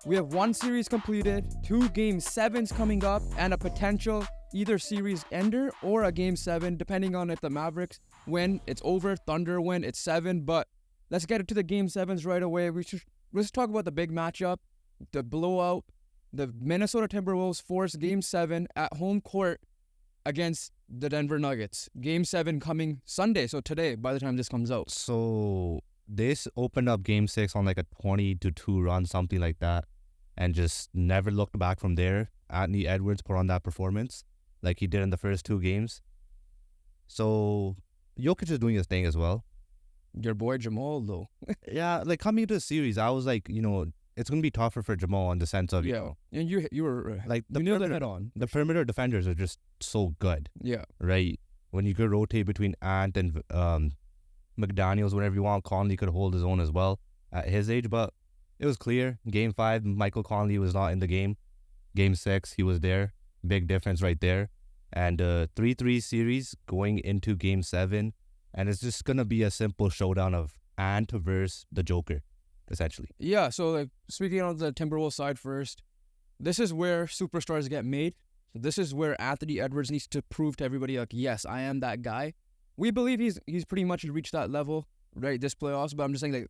We have one series completed, 2 Game 7s coming up, and a potential either series ender or a Game 7, depending on if the Mavericks win, it's over. Thunder win, it's 7. But let's get into the Game 7s right away. Let's talk about the big matchup, the blowout. The Minnesota Timberwolves force Game 7 at home court against the Denver Nuggets. Game 7 coming Sunday, so today, by the time this comes out. So this opened up Game 6 on like a 20-2 run, something like that, and just never looked back from there. Anthony Edwards put on that performance like he did in the first 2 games. So Jokic is doing his thing as well. Your boy Jamal, though. Yeah, like coming into the series, I was like, it's going to be tougher for Jamal in the sense of, and you were like you nailed it head on. The perimeter defenders are just so good. Yeah. Right? When you could rotate between Ant and McDaniels, whatever you want, Conley could hold his own as well at his age. But it was clear. Game 5, Michael Conley was not in the game. Game 6, he was there. Big difference right there. And 3-3 series going into Game 7. And it's just going to be a simple showdown of Ant versus the Joker, essentially. Yeah, so like speaking on the Timberwolves side first, this is where superstars get made. So this is where Anthony Edwards needs to prove to everybody, like, yes, I am that guy. We believe he's pretty much reached that level, right, this playoffs, but I'm just saying that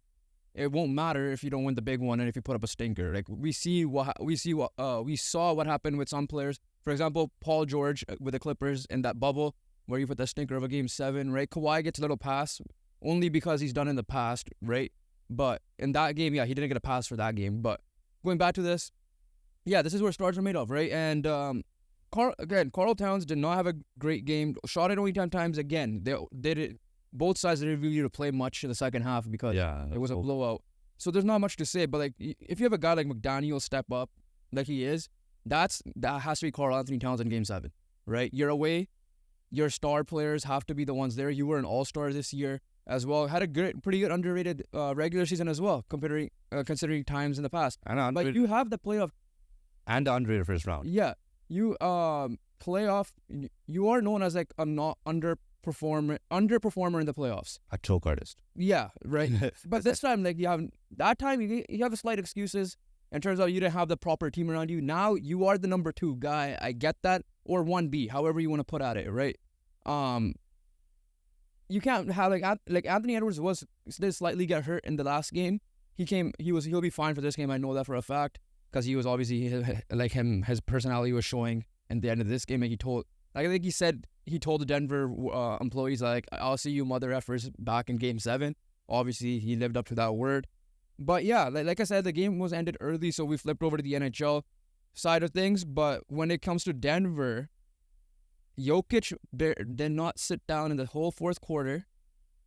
it won't matter if you don't win the big one and if you put up a stinker. Like we saw what happened with some players. For example, Paul George with the Clippers in that bubble where you put the stinker of a Game 7, right? Kawhi gets a little pass only because he's done in the past, right? But in that game, he didn't get a pass for that game. But going back to this, this is where stars are made of, right? And Karl Towns did not have a great game. Shot it only 10 times again. They did it. Both sides didn't really play much in the second half because it was a blowout. So there's not much to say. But like, if you have a guy like McDaniel step up like he is, that has to be Karl Anthony Towns in Game 7, right? You're away. Your star players have to be the ones there. You were an all-star this year as well. Had a pretty good underrated regular season as well, considering times in the past. But you have the playoff and the underrated first round. Yeah, you playoff. You are known as like a not underperformer in the playoffs. A choke artist. Yeah, right. But this time, like you have a slight excuses in terms of you didn't have the proper team around you. Now you are the number 2 guy. I get that. Or 1B, however you want to put at it, right? You can't have like Anthony Edwards did slightly get hurt in the last game. He'll be fine for this game. I know that for a fact because he was obviously his personality was showing in the end of this game. And he told the Denver employees like, I'll see you mother effers back in Game 7. Obviously he lived up to that word. But yeah, like I said, the game was ended early, so we flipped over to the NHL side of things. But when it comes to Denver, Jokic did not sit down in the whole fourth quarter.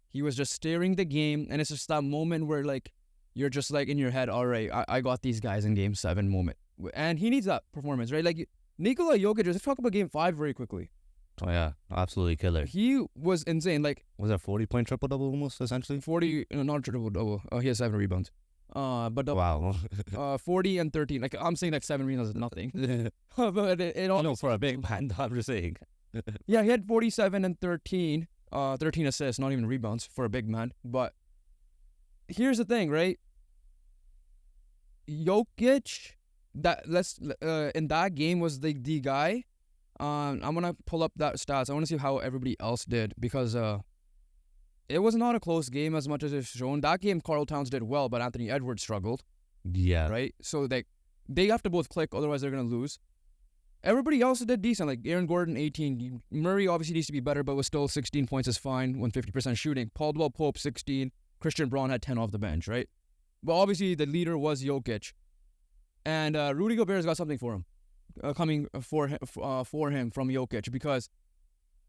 He was just steering the game, and it's just that moment where like you're just like in your head, all right, I got these guys in Game 7 moment. And he needs that performance, right? Like Nikola Jokic, let's talk about Game 5 very quickly. Oh yeah, absolutely killer. He was insane. Like, was that 40-point triple-double almost, essentially? 40, not triple-double. He has 7 rebounds. Wow. 40 and 13. Like, I'm saying like 7 rebounds is nothing. But it all... No, for a big man, I'm just saying. Yeah, he had 47 and 13. 13 assists, not even rebounds for a big man. But here's the thing, right? Jokic, in that game was the guy. I'm going to pull up that stats. I want to see how everybody else did because it was not a close game as much as it's shown. That game, Karl Towns did well, but Anthony Edwards struggled. Yeah. Right? So they have to both click, otherwise they're going to lose. Everybody else did decent, like Aaron Gordon, 18. Murray obviously needs to be better, but was still 16 points is fine when 50% shooting. Caldwell Pope, 16. Christian Braun had 10 off the bench, right? But obviously the leader was Jokic. And Rudy Gobert's got something for him. Coming for him from Jokic because,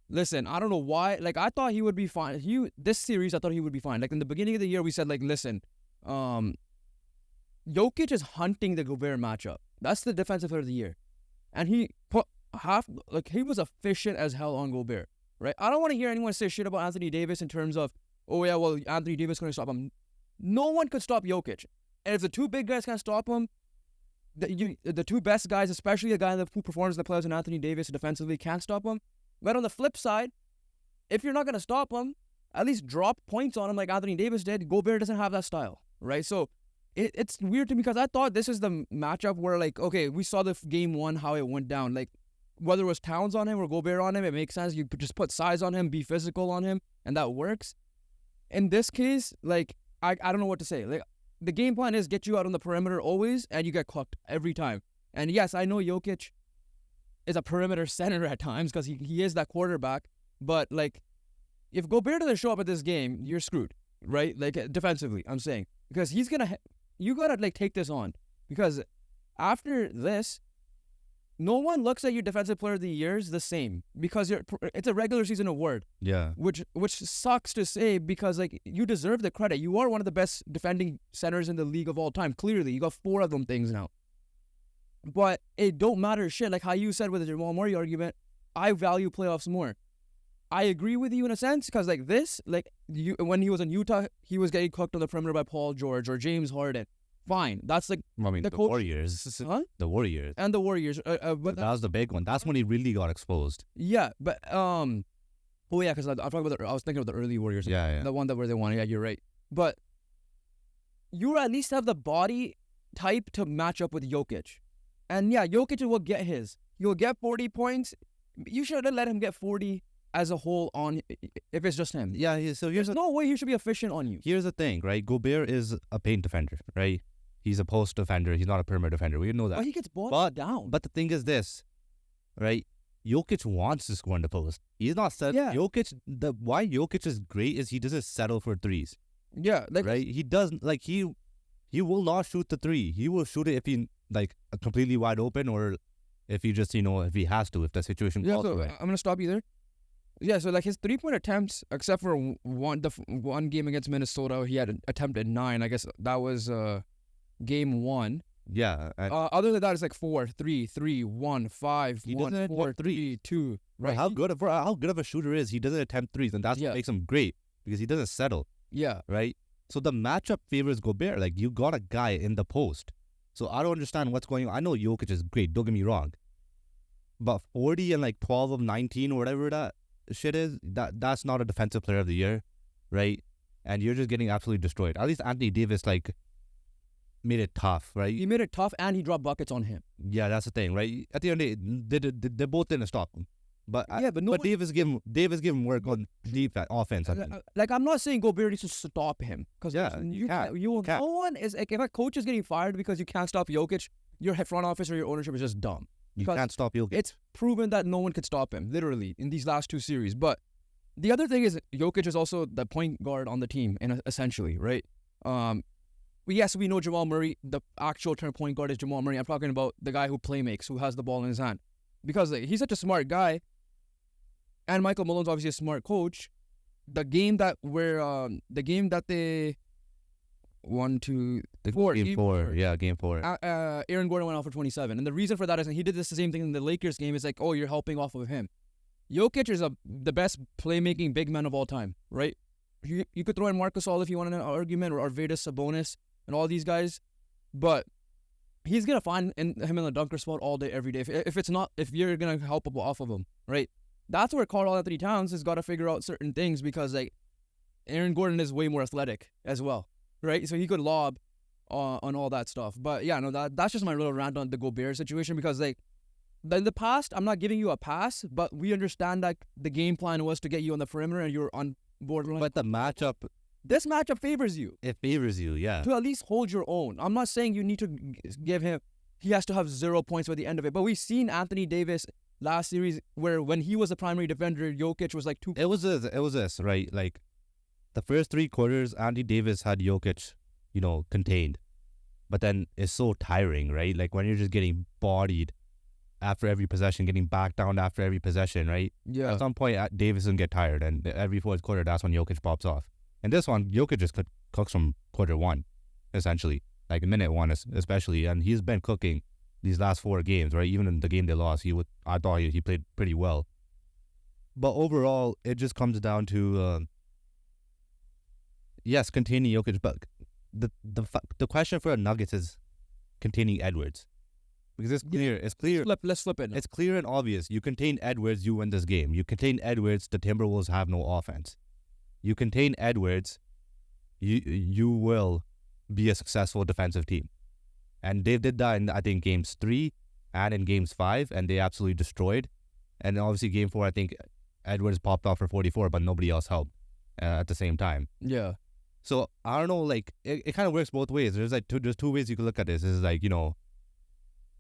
listen, I don't know why. Like, I thought he would be fine. This series, I thought he would be fine. Like, in the beginning of the year, we said, like, listen, Jokic is hunting the Gobert matchup. That's the defensive player of the year. And he he was efficient as hell on Gobert, right? I don't want to hear anyone say shit about Anthony Davis in terms of, oh, yeah, well, Anthony Davis couldn't stop him. No one could stop Jokic. And if the 2 big guys can't stop him, the 2 best guys, especially the guy who performs in the playoffs and Anthony Davis defensively, can't stop him. But on the flip side, if you're not going to stop him, at least drop points on him like Anthony Davis did. Gobert doesn't have that style, right? So it's weird to me because I thought this is the matchup where, like, okay, we saw the game one, how it went down. Like, whether it was Towns on him or Gobert on him, it makes sense. You just put size on him, be physical on him, and that works. In this case, like, I don't know what to say. Like, the game plan is get you out on the perimeter always, and you get cooked every time. And yes, I know Jokic is a perimeter center at times because he is that quarterback. But, like, if Gobert doesn't show up at this game, you're screwed, right? Like, defensively, I'm saying. Because you got to, like, take this on. Because after this, no one looks at your defensive player of the years the same because it's a regular season award. Yeah. Which sucks to say because, like, you deserve the credit. You are one of the best defending centers in the league of all time. Clearly, you got 4 of them things now. But it don't matter shit. Like how you said with the Jamal Murray argument, I value playoffs more. I agree with you in a sense because, like, when he was in Utah, he was getting cooked on the perimeter by Paul George or James Harden. Fine, that's like the Warriors. Huh? The Warriors. And the Warriors. But that was the big one. That's when he really got exposed. Yeah, but oh yeah, because I was thinking of the early Warriors. Yeah. The one where they won. Yeah, you're right. But you at least have the body type to match up with Jokic, and yeah, Jokic will get his. You'll get 40 points. You shouldn't let him get 40 as a whole on if it's just him. Yeah. So There's no way he should be efficient on you. Here's the thing, right? Gobert is a paint defender, right? He's a post defender. He's not a perimeter defender. We know that. But he gets balled down. But the thing is this, right? Jokic wants to score in the post. He's not set. Yeah. Why Jokic is great is he doesn't settle for threes. Yeah. Right? He doesn't, like, he will not shoot the three. He will shoot it if he, like, completely wide open or if he just, if he has to, if the situation calls for it. I'm going to stop you there. Yeah, so, like, his 3-point attempts, except for one game against Minnesota, he had attempted 9. I guess that was game 1. Yeah. Other than that, it's like 4, 3, 3, 1, 5, 1, 4, 3, 2. Right. How good of a shooter is, he doesn't attempt threes, and that's what makes him great because he doesn't settle. Yeah. Right? So the matchup favors Gobert. Like, you got a guy in the post. So I don't understand what's going on. I know Jokic is great, don't get me wrong. But 40 and, like, 12 of 19 or whatever that shit is, that's not a defensive player of the year, right? And you're just getting absolutely destroyed. At least Anthony Davis, like, made it tough, right? He made it tough and he dropped buckets on him. Yeah, that's the thing, right? At the end of the day, they both didn't stop him. But Davis gave him work on defense, offense. Like, I'm not saying Gobert needs to stop him because no one is like, if a coach is getting fired because you can't stop Jokic, your front office or your ownership is just dumb. You can't stop Jokic. It's proven that no one could stop him, literally, in these last 2 series. But the other thing is Jokic is also the point guard on the team, essentially, right? Yes, we know Jamal Murray, the actual term point guard is Jamal Murray. I'm talking about the guy who playmakes, who has the ball in his hand. Because he's such a smart guy, and Michael Malone's obviously a smart coach. The game that they 1, 2, 4. Game 4. Yeah, game 4. Aaron Gordon went off for 27. And the reason for that is he did the same thing in the Lakers game. It's like, oh, you're helping off of him. Jokic is the best playmaking big man of all time, right? You could throw in Marc Gasol if you want an argument, or Arvydas Sabonis and all these guys. But he's going to find him in the dunker spot all day, every day. If you're going to help off of him, right? That's where Karl Anthony Towns has got to figure out certain things because, like, Aaron Gordon is way more athletic as well. Right, so he could lob on all that stuff. But yeah, no, that's just my little rant on the Gobert situation because, like, in the past, I'm not giving you a pass, but we understand that the game plan was to get you on the perimeter and you're on borderline. But this matchup favors you. It favors you, yeah. To at least hold your own. I'm not saying you need to give him. He has to have 0 points by the end of it. But we've seen Anthony Davis last series where when he was the primary defender, Jokic was like 2. It was this, right? Like, the first 3 quarters, Anthony Davis had Jokic, contained. But then it's so tiring, right? Like, when you're just getting bodied after every possession, getting back down after every possession, right? Yeah. At some point, Davis will get tired, and every 4th quarter, that's when Jokic pops off. And this one, Jokic just cooks from quarter 1, essentially. Like, minute 1 especially. And he's been cooking these last 4 games, right? Even in the game they lost, I thought he played pretty well. But overall, it just comes down to... yes, containing Jokic, but the question for the Nuggets is containing Edwards. Because it's clear. It's clear. Let's flip it. It's clear and obvious. You contain Edwards, you win this game. You contain Edwards, the Timberwolves have no offense. You contain Edwards, you will be a successful defensive team. And they did that in, I think, games 3 and in games 5, and they absolutely destroyed. And obviously game 4, I think Edwards popped off for 44, but nobody else helped at the same time. Yeah. So I don't know, like it kind of works both ways. There's like there's two ways you can look at this. Is like,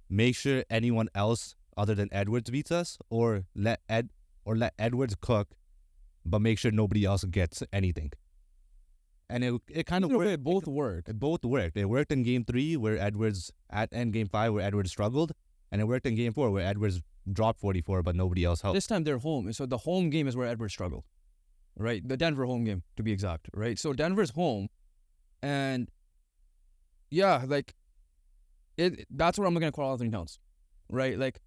make sure anyone else other than Edwards beats us, or let Edwards cook, but make sure nobody else gets anything. And it kind of worked. Both work. It both worked. It worked in game 3 where Edwards and game 5 where Edwards struggled, and it worked in game 4 where Edwards dropped 44, but nobody else helped. This time they're home, so the home game is where Edwards struggled, right? The Denver home game, to be exact, right? So Denver's home, and yeah, like that's where I'm gonna call Anthony Towns, right? Like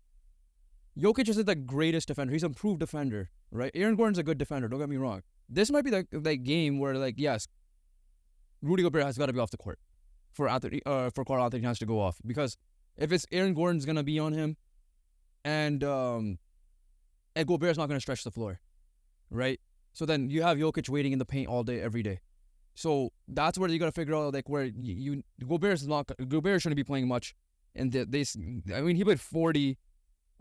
Jokic isn't the greatest defender; he's an improved defender, right? Aaron Gordon's a good defender. Don't get me wrong. This might be the game where, like, yes, Rudy Gobert has got to be off the court for Karl Anthony Towns to go off, because if it's Aaron Gordon's gonna be on him, and Gobert's not gonna stretch the floor, right? So then you have Jokic waiting in the paint all day, every day. So that's where you gotta figure out, like, where Gobert shouldn't be playing much. And he played 40.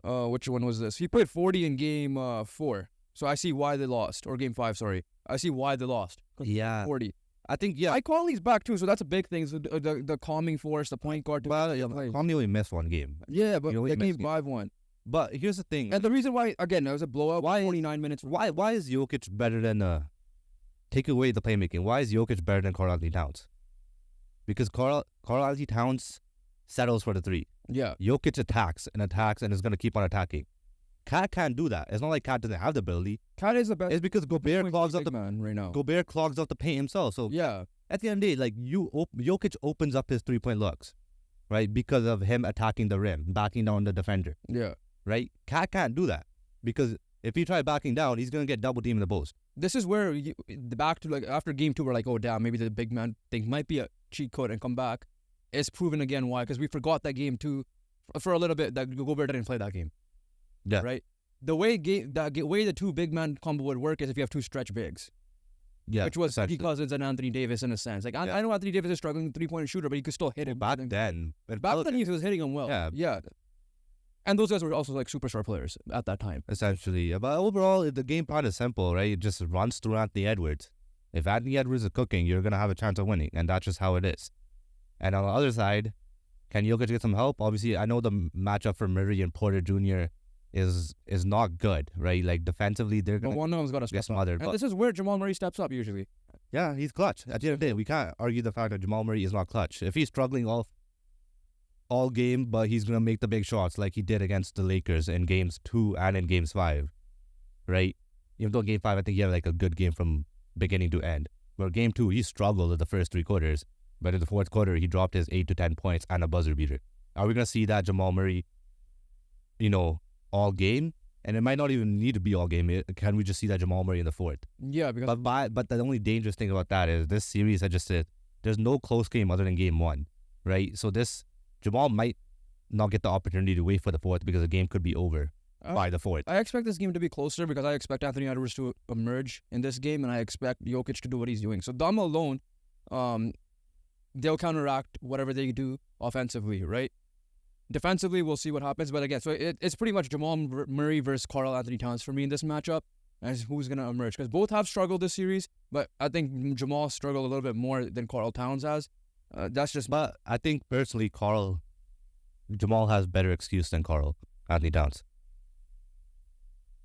Which one was this? He played 40 in game 4. So I see why they lost, or game 5. Sorry, I see why they lost. Yeah, 40. I think Conley's back too, so that's a big thing. So the calming force, the point guard. Conley only missed one game. Yeah, but the game 5-1. But here's the thing, and the reason why, again, it was a blowout. 49 minutes. Why is Jokic better than take away the playmaking? Why is Jokic better than Karl Anthony Towns? Because Karl Anthony Towns settles for the 3. Yeah. Jokic attacks and is going to keep on attacking. Cat can't do that. It's not like Cat doesn't have the ability. Cat is the best. It's because Gobert clogs up the man right now. Gobert clogs up the paint himself. So yeah, at the end of the day, like Jokic opens up his 3-point looks, right? Because of him attacking the rim, backing down the defender. Yeah. Right? Cat can't do that, because if he try backing down, he's going to get double teamed in the post. This is where back to, like, after game 2, we're like, oh damn, maybe the big man thing might be a cheat code and come back. It's proven again why, because we forgot that game 2 for a little bit, that Gobert didn't play that game. Yeah. Right? The way the 2 big man combo would work is if you have 2 stretch bigs. Yeah. Which was P. Cousins and Anthony Davis in a sense. Like, I know Anthony Davis is struggling 3-point shooter, but he could still hit it. Back then he was hitting him well. Yeah. Yeah. And those guys were also, like, superstar players at that time. Essentially. But overall, the game plan is simple, right? It just runs through Anthony Edwards. If Anthony Edwards is cooking, you're going to have a chance of winning, and that's just how it is. And on the other side, can Jokic get some help? Obviously, I know the matchup for Murray and Porter Jr. is not good, right? Like, defensively, they're going to... But one of them's got to step up. And this is where Jamal Murray steps up, usually. Yeah, he's clutch. At the end of the day, we can't argue the fact that Jamal Murray is not clutch. If he's struggling all game, but he's going to make the big shots like he did against the Lakers in games 2 and in games 5, right? Even though game 5, I think he had, like, a good game from beginning to end. But game 2, he struggled in the first 3 quarters. But in the 4th quarter, he dropped his 8 to 10 points and a buzzer beater. Are we going to see that Jamal Murray, all game? And it might not even need to be all game. Can we just see that Jamal Murray in the 4th? Yeah, because... But the only dangerous thing about that is this series, I just said, there's no close game other than game 1, right? So Jamal might not get the opportunity to wait for the 4th, because the game could be over by the 4th. I expect this game to be closer, because I expect Anthony Edwards to emerge in this game, and I expect Jokic to do what he's doing. So them alone, they'll counteract whatever they do offensively, right? Defensively, we'll see what happens. But again, so it's pretty much Jamal Murray versus Karl Anthony Towns for me in this matchup, as who's going to emerge. Because both have struggled this series, but I think Jamal struggled a little bit more than Karl Towns has. That's just... But I think, personally, Jamal has better excuse than Karl Anthony Towns.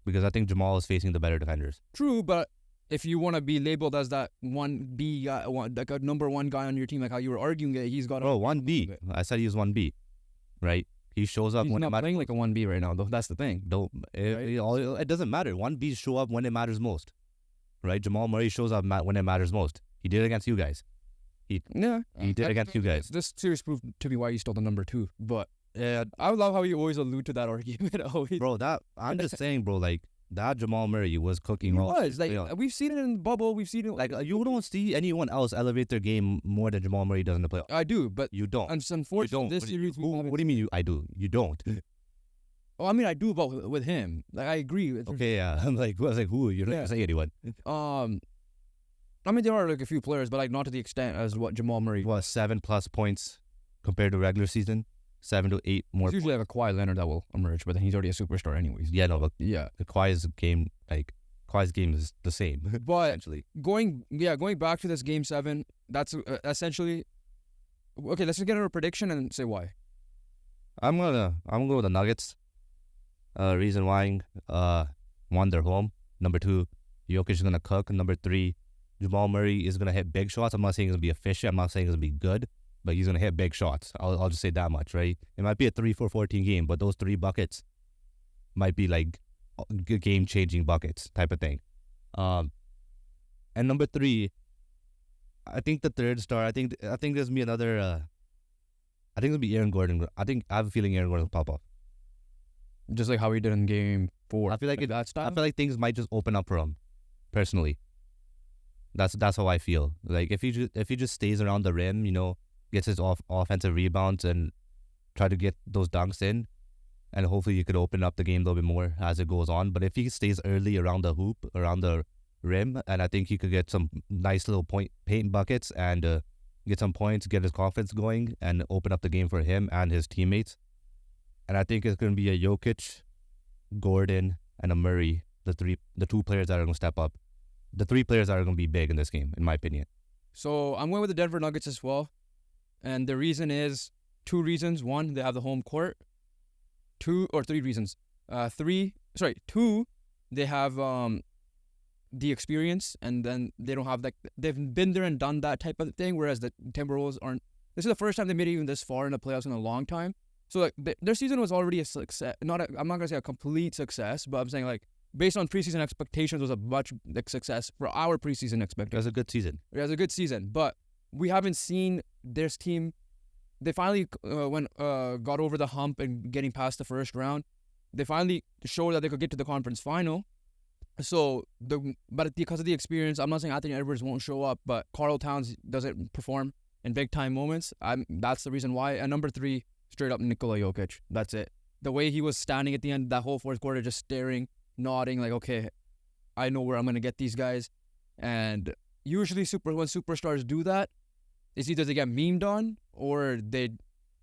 Because I think Jamal is facing the better defenders. True, but if you want to be labeled as that 1B guy, like a number 1 guy on your team, like how you were arguing it, he's got... Bro, 1B. I said he was 1B, right? He shows up he's when not playing like a 1B right now, though. That's the thing. It doesn't matter. 1Bs show up when it matters most, right? Jamal Murray shows up when it matters most. He did it against you guys. He did against you guys. This series proved to me why you stole the number 2, but I love how you always allude to that argument. Bro, I'm just saying, bro, like, that Jamal Murray was cooking. He was. Like, we've seen it in the bubble. We've seen it. Like, you don't see anyone else elevate their game more than Jamal Murray does in the playoffs. I do, but... You don't. And unfortunately, this series... What do you mean I do? You don't. Oh, I mean, I do, but with him. Like, I agree. Okay, yeah. I was like, who? You're not going to say anyone. I mean, there are like a few players, but like not to the extent as what Jamal Murray. What 7+ points compared to regular season? 7 to 8 more. It's usually like a Kawhi Leonard that will emerge, but then he's already a superstar anyways. Yeah, no, but Yeah. Kawhi's game is the same. But essentially. going back to this game 7, that's essentially okay. Let's just get a prediction and say why. I'm gonna go with the Nuggets. Reason why, one, they're home. Number 2, Jokic is gonna cook. Number 3, Jamal Murray is gonna hit big shots. I'm not saying it's gonna be efficient. I'm not saying it's gonna be good, but he's gonna hit big shots. I'll just say that much, right? It might be a 3-4-14 game, but those 3 buckets might be like game-changing buckets type of thing. And number 3, I think the third star. I think there's gonna be another. I think it'll be Aaron Gordon. I have a feeling Aaron Gordon will pop up. Just like how he did in game 4. I feel like that style. I feel like things might just open up for him, personally. That's how I feel. Like if he just stays around the rim, gets his offensive rebounds and try to get those dunks in, and hopefully you could open up the game a little bit more as it goes on. But if he stays early around the hoop, around the rim, and I think he could get some nice little paint buckets and get some points, get his confidence going, and open up the game for him and his teammates. And I think it's going to be a Jokic, Gordon, and a Murray, the 2 players that are going to step up. The 3 players that are going to be big in this game, in my opinion. So I'm going with the Denver Nuggets as well. And the reason is 2 reasons. 1, they have the home court. 3 reasons. 2, they have the experience, and then they don't have they've been there and done that type of thing, whereas the Timberwolves aren't. This is the first time they made it even this far in the playoffs in a long time. So like their season was already a success. I'm not gonna say a complete success, but I'm saying like based on preseason expectations was a much success for our preseason expectations. It was a good season. It was a good season, but we haven't seen this team. They finally got over the hump and getting past the first round. They finally showed that they could get to the conference final. So but because of the experience, I'm not saying Anthony Edwards won't show up, but Karl Towns doesn't perform in big time moments. That's the reason why. And number 3, straight up Nikola Jokic. That's it. The way he was standing at the end, that whole fourth quarter, just staring, nodding, like, okay, I know where I'm gonna get these guys. And usually when superstars do that, it's either they get memed on or they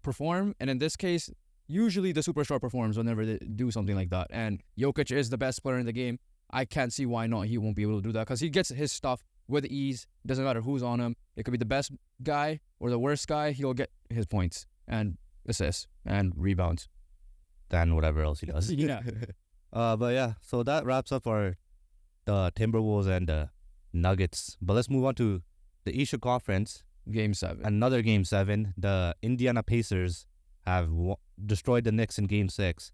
perform. And in this case, usually the superstar performs whenever they do something like that. And Jokic is the best player in the game. I can't see why not he won't be able to do that, because he gets his stuff with ease. Doesn't matter who's on him. It could be the best guy or the worst guy. He'll get his points and assists and rebounds. Than whatever else he does. Yeah. But yeah, so that wraps up the Timberwolves and Nuggets. But let's move on to the Eastern Conference. Game 7. Another Game 7. The Indiana Pacers have destroyed the Knicks in Game 6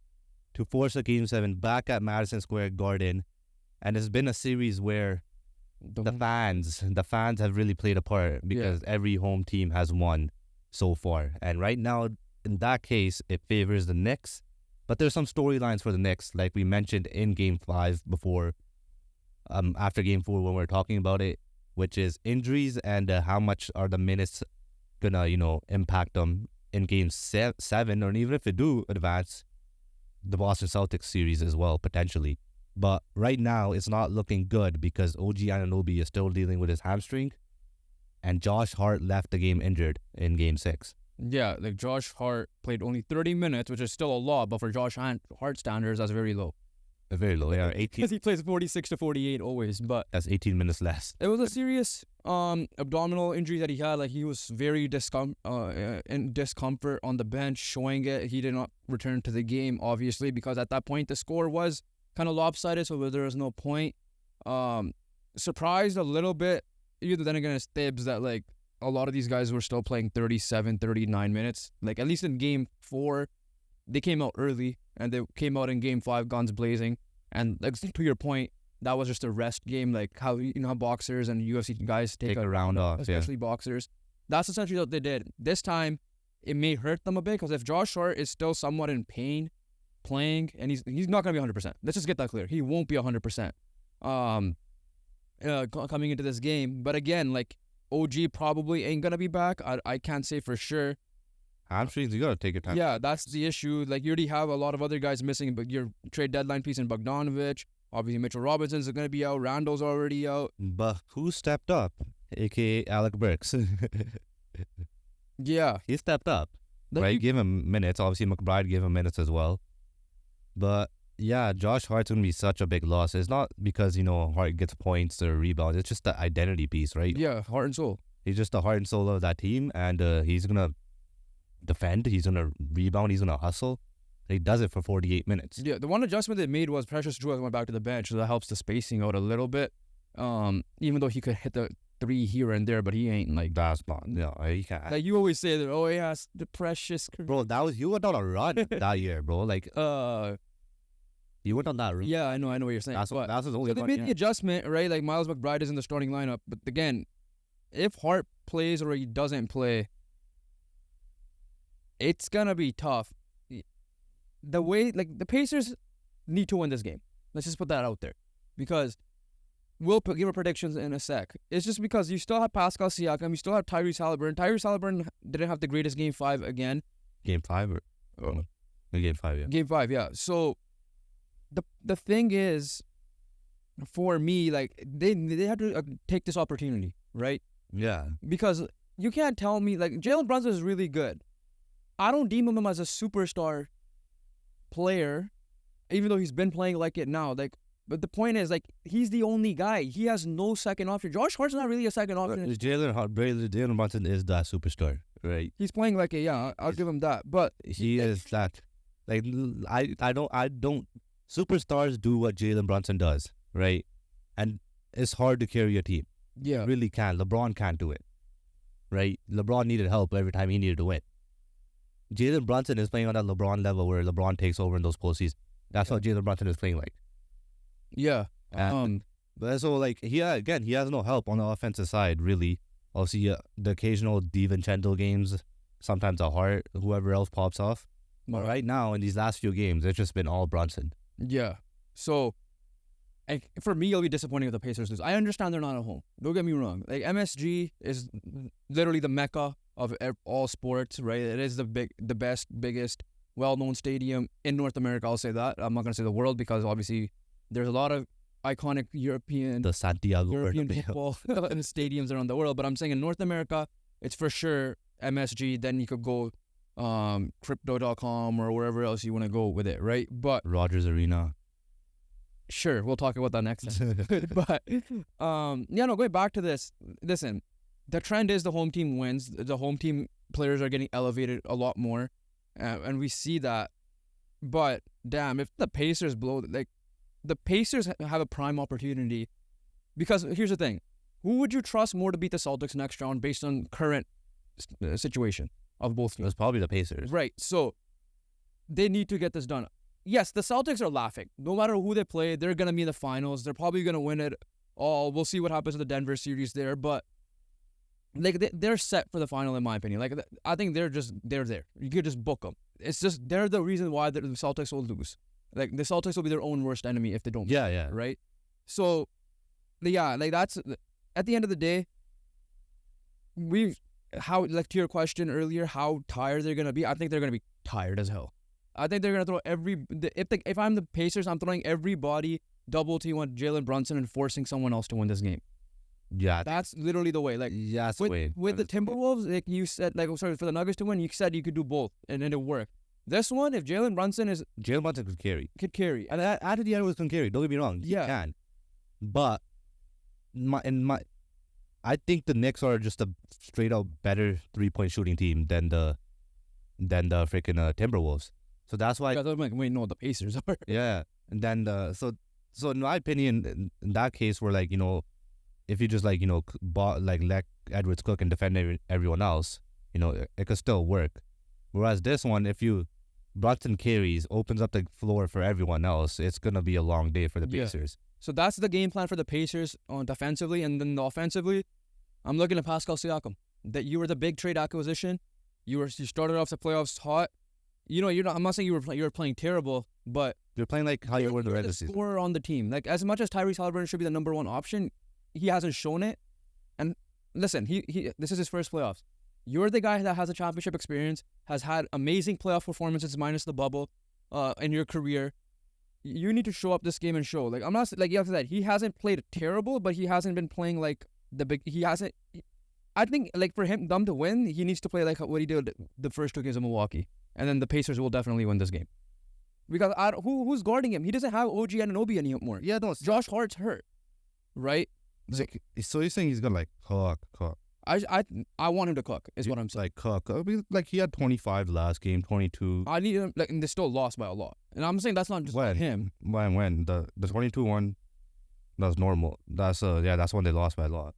to force a Game 7 back at Madison Square Garden. And it's been a series where the fans have really played a part, because every home team has won so far. And right now, in that case, it favors the Knicks. But there's some storylines for the Knicks, like we mentioned in Game 5 before, after Game 4 when we were talking about it, which is injuries and how much are the minutes gonna, impact them in Game 7, or even if they do advance, the Boston Celtics series as well, potentially. But right now, it's not looking good because OG Anunoby is still dealing with his hamstring, and Josh Hart left the game injured in Game 6. Yeah, like Josh Hart played only 30 minutes, which is still a lot, but for Josh Hart standards, that's very low. Very low, yeah. 18. Because he plays 46 to 48 always, but that's 18 minutes less. It was a serious abdominal injury that he had. Like, he was very in discomfort on the bench, showing it. He did not return to the game, obviously, because at that point the score was kind of lopsided, so there was no point. Surprised a little bit, even then again, it's Thibs, that like a lot of these guys were still playing 37, 39 minutes. Like, at least in Game 4, they came out early, and they came out in Game 5 guns blazing. And like, to your point, that was just a rest game, like how how boxers and UFC guys take a round off, especially boxers. That's essentially what they did. This time, it may hurt them a bit, because if Josh Hart is still somewhat in pain playing, and he's not going to be 100%. Let's just get that clear. He won't be 100% coming into this game. But again, like, OG probably ain't going to be back. I can't say for sure. Hamstrings, you got to take your time. Yeah, that's the issue. Like, you already have a lot of other guys missing, but your trade deadline piece in Bogdanovic. Obviously, Mitchell Robinson's going to be out. Randall's already out. But who stepped up? A.K.A. Alec Burks. Yeah. He stepped up. Right? Give him minutes. Obviously, McBride gave him minutes as well. But, yeah, Josh Hart's going to be such a big loss. It's not because, Hart gets points or rebounds. It's just the identity piece, right? Yeah, heart and soul. He's just the heart and soul of that team, and he's going to defend. He's going to rebound. He's going to hustle. He does it for 48 minutes. Yeah, the one adjustment they made was Precious Jewel went back to the bench, so that helps the spacing out a little bit. Even though he could hit the three here and there, but he ain't like that's not. No, he can't. Like you always say that. Oh yes, the Precious. Bro, you went on a run that year, bro. Like you went on that run. Yeah, I know what you're saying. That's his only. So they made the adjustment, right? Like Miles McBride is in the starting lineup, but again, if Hart plays or he doesn't play, it's gonna be tough. The way, like, the Pacers need to win this game. Let's just put that out there. Because we'll give our predictions in a sec. It's just because you still have Pascal Siakam, you still have Tyrese Haliburton. Tyrese Haliburton didn't have the greatest Game 5 again. Game 5 or? Game 5, yeah. Game 5, yeah. So, the thing is, for me, like, they have to take this opportunity, right? Yeah. Because you can't tell me, like, Jalen Brunson is really good. I don't deem him as a superstar player, even though he's been playing like it now. Like, but the point is, like, he's the only guy. He has no second option. Josh Hart's not really a second option. Jalen Brunson is that superstar, right? He's playing like it. Yeah, I'll give him that. But he is that. Like, I don't. Superstars do what Jalen Brunson does, right? And it's hard to carry a team. Yeah, really can. LeBron can't do it, right? LeBron needed help every time he needed to win. Jalen Brunson is playing on that LeBron level where LeBron takes over in those postseasons. That's what Jalen Brunson is playing like. Yeah. But so, like, he has no help on the offensive side, really. Obviously, the occasional DiVincenzo games, sometimes a Hart, whoever else pops off. But right now, in these last few games, it's just been all Brunson. Yeah. So, for me, it'll be disappointing if the Pacers lose. I understand they're not at home. Don't get me wrong. Like, MSG is literally the mecca of all sports, right? It is the best, biggest, well-known stadium in North America. I'll say that. I'm not going to say the world because obviously there's a lot of iconic European football stadiums around the world. But I'm saying in North America, it's for sure MSG. Then you could go crypto.com or wherever else you want to go with it, right? But Rogers Arena. Sure, we'll talk about that next time. But going back to this. Listen, the trend is the home team wins. The home team players are getting elevated a lot more, and we see that. But damn, if the Pacers blow, like, the Pacers have a prime opportunity, because here's the thing: who would you trust more to beat the Celtics next round based on current situation of both teams? It's probably the Pacers, right? So they need to get this done. Yes, the Celtics are laughing. No matter who they play, they're gonna be in the finals. They're probably gonna win it all. We'll see what happens in the Denver series there, but. Like, they're set for the final, in my opinion. Like, I think they're there. You could just book them. It's just they're the reason why the Celtics will lose. Like, the Celtics will be their own worst enemy if they don't. Yeah. Right? So, yeah, like, that's, at the end of the day, to your question earlier, how tired they're going to be, I think they're going to be tired as hell. I think they're going to throw if I'm the Pacers, I'm throwing everybody double team on Jalen Brunson and forcing someone else to win this game. Yeah, that's literally the way. Like, yeah, with the Timberwolves, like you said, for the Nuggets to win, you said you could do both, and it'll work. This one, if Jalen Brunson could carry, and after the end was can carry. Don't get me wrong, he can. But I think the Knicks are just a straight out better 3-point shooting team than the freaking Timberwolves. So that's why. I'm like, wait, no, the Pacers are. Yeah, and then so in my opinion, in that case, we're like, if you just let Edwards cook and defend everyone else, it could still work. Whereas this one, if Brunson carries, opens up the floor for everyone else, it's gonna be a long day for the Pacers. So that's the game plan for the Pacers on defensively, and then offensively, I'm looking at Pascal Siakam. That you were the big trade acquisition. You started off the playoffs hot. I'm not saying you were playing terrible, but you're playing like how you were in the regular season. Scorer on the team. Like, as much as Tyrese Haliburton should be the number one option, he hasn't shown it. And listen, this is his first playoffs. You're the guy that has a championship experience, has had amazing playoff performances minus the bubble in your career. you need to show up this game and show. Like I'm not like you said, he hasn't played terrible, but he hasn't been playing like the big. He hasn't. I think like for them to win, he needs to play like what he did the first 2 games of Milwaukee, and then the Pacers will definitely win this game. Because who's guarding him? He doesn't have OG Anunoby anymore. Yeah, no. Josh Hart's hurt, right? Like, so you're saying he's gonna like cook? I want him to cook. Is what I'm saying. Like cook. I mean, like he had 25 last game, 22. I need him. Like, and they still lost by a lot. And I'm saying that's not just him. When the 22 one, that's normal. That's when they lost by a lot.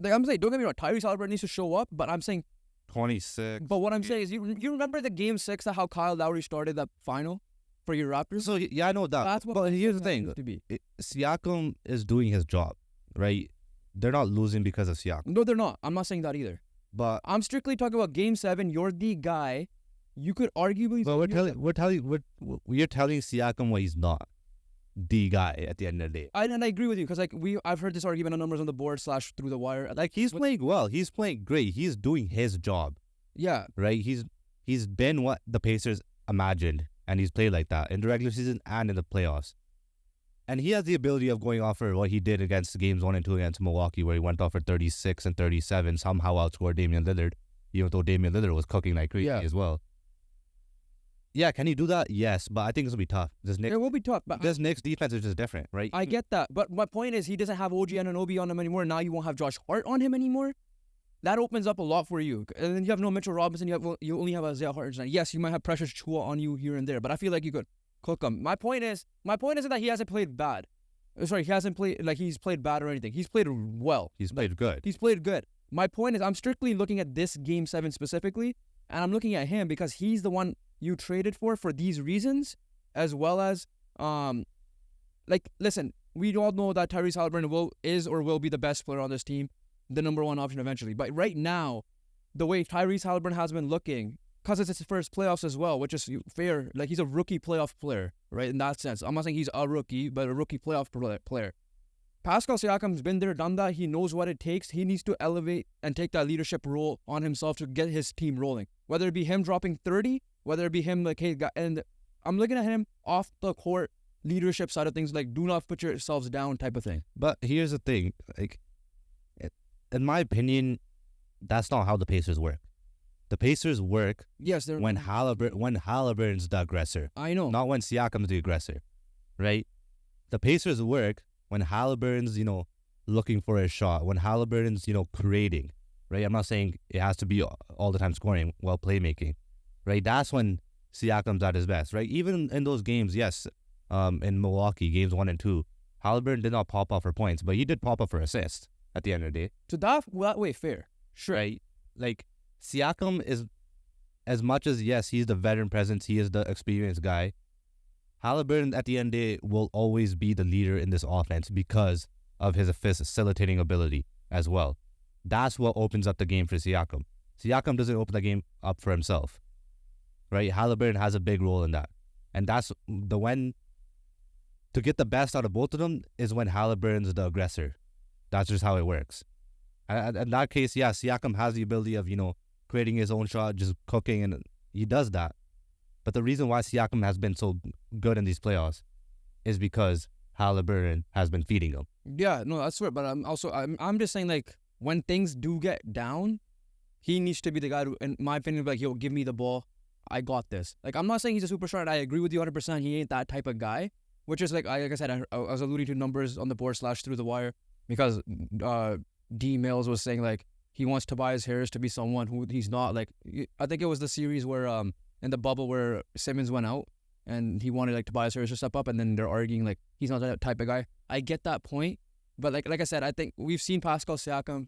Like I'm saying, don't get me wrong. Tyrese Haliburton needs to show up, but I'm saying 26. But what I'm saying is, you remember the game 6 of how Kyle Lowry started that final for your Raptors? So yeah, I know that. That's what. But here's the thing: Siakam is doing his job, right? They're not losing because of Siakam. No, they're not. I'm not saying that either. But I'm strictly talking about Game 7. You're the guy. You could arguably. But you're telling Siakam what he's not. The guy at the end of the day. And I agree with you because like I've heard this argument on numbers on the board / through the wire. Like he's playing well. He's playing great. He's doing his job. Yeah. Right. He's been what the Pacers imagined, and he's played like that in the regular season and in the playoffs. And he has the ability of going off for what he did against games 1 and 2 against Milwaukee, where he went off for 36 and 37, somehow outscored Damian Lillard, even though Damian Lillard was cooking like crazy as well. Yeah, can he do that? Yes, but I think it's going to be tough. It will be tough. But this Knicks defense is just different, right? I get that. But my point is he doesn't have OG Anunoby on him anymore. Now you won't have Josh Hart on him anymore. That opens up a lot for you. And then you have no Mitchell Robinson. You only have Isaiah Hartenstein. Yes, you might have Precious Chua on you here and there, but I feel like you could cook him. My point isn't that he hasn't played bad. Sorry, he hasn't played like he's played bad or anything. He's played well. He's played good. He's played good. My point is I'm strictly looking at this Game 7 specifically, and I'm looking at him because he's the one you traded for these reasons, as well as, listen, we all know that Tyrese Haliburton is or will be the best player on this team, the number 1 option eventually. But right now, the way Tyrese Haliburton has been looking, because it's his first playoffs as well, which is fair. Like, he's a rookie playoff player, right, in that sense. I'm not saying he's a rookie, but a rookie playoff player. Pascal Siakam's been there, done that. He knows what it takes. He needs to elevate and take that leadership role on himself to get his team rolling. Whether it be him dropping 30, whether it be him like, hey, and I'm looking at him off the court leadership side of things, like do not put yourselves down type of thing. But here's the thing, like, in my opinion, that's not how the Pacers work. The Pacers work when Halliburton's the aggressor. I know. Not when Siakam's the aggressor, right? The Pacers work when Halliburton's, looking for a shot, when Halliburton's, creating, right? I'm not saying it has to be all the time scoring while playmaking, right? That's when Siakam's at his best, right? Even in those games, yes, in Milwaukee, games 1 and 2, Halliburton did not pop off for points, but he did pop up for assists at the end of the day. So that way, fair. Sure. Right? Like, Siakam is, as much as, yes, he's the veteran presence, he is the experienced guy, Halliburton at the end of the day will always be the leader in this offense because of his facilitating ability as well. That's what opens up the game for Siakam. Siakam doesn't open the game up for himself, right? Halliburton has a big role in that. And that's to get the best out of both of them is when Halliburton's the aggressor. That's just how it works. And in that case, yeah, Siakam has the ability of, creating his own shot, just cooking, and he does that. But the reason why Siakam has been so good in these playoffs is because Halliburton has been feeding him. Yeah, no, that's right. But I'm just saying, like, when things do get down, he needs to be the guy who, in my opinion, be like, yo, give me the ball. I got this. Like, I'm not saying he's a superstar, and I agree with you 100%. He ain't that type of guy, which is, like I said, I was alluding to numbers on the board / through the wire because D Mills was saying, like, he wants Tobias Harris to be someone who he's not. Like, I think it was the series where, in the bubble where Simmons went out, and he wanted, like, Tobias Harris to step up, and then they're arguing, like, he's not that type of guy. I get that point, but, like I said, I think we've seen Pascal Siakam.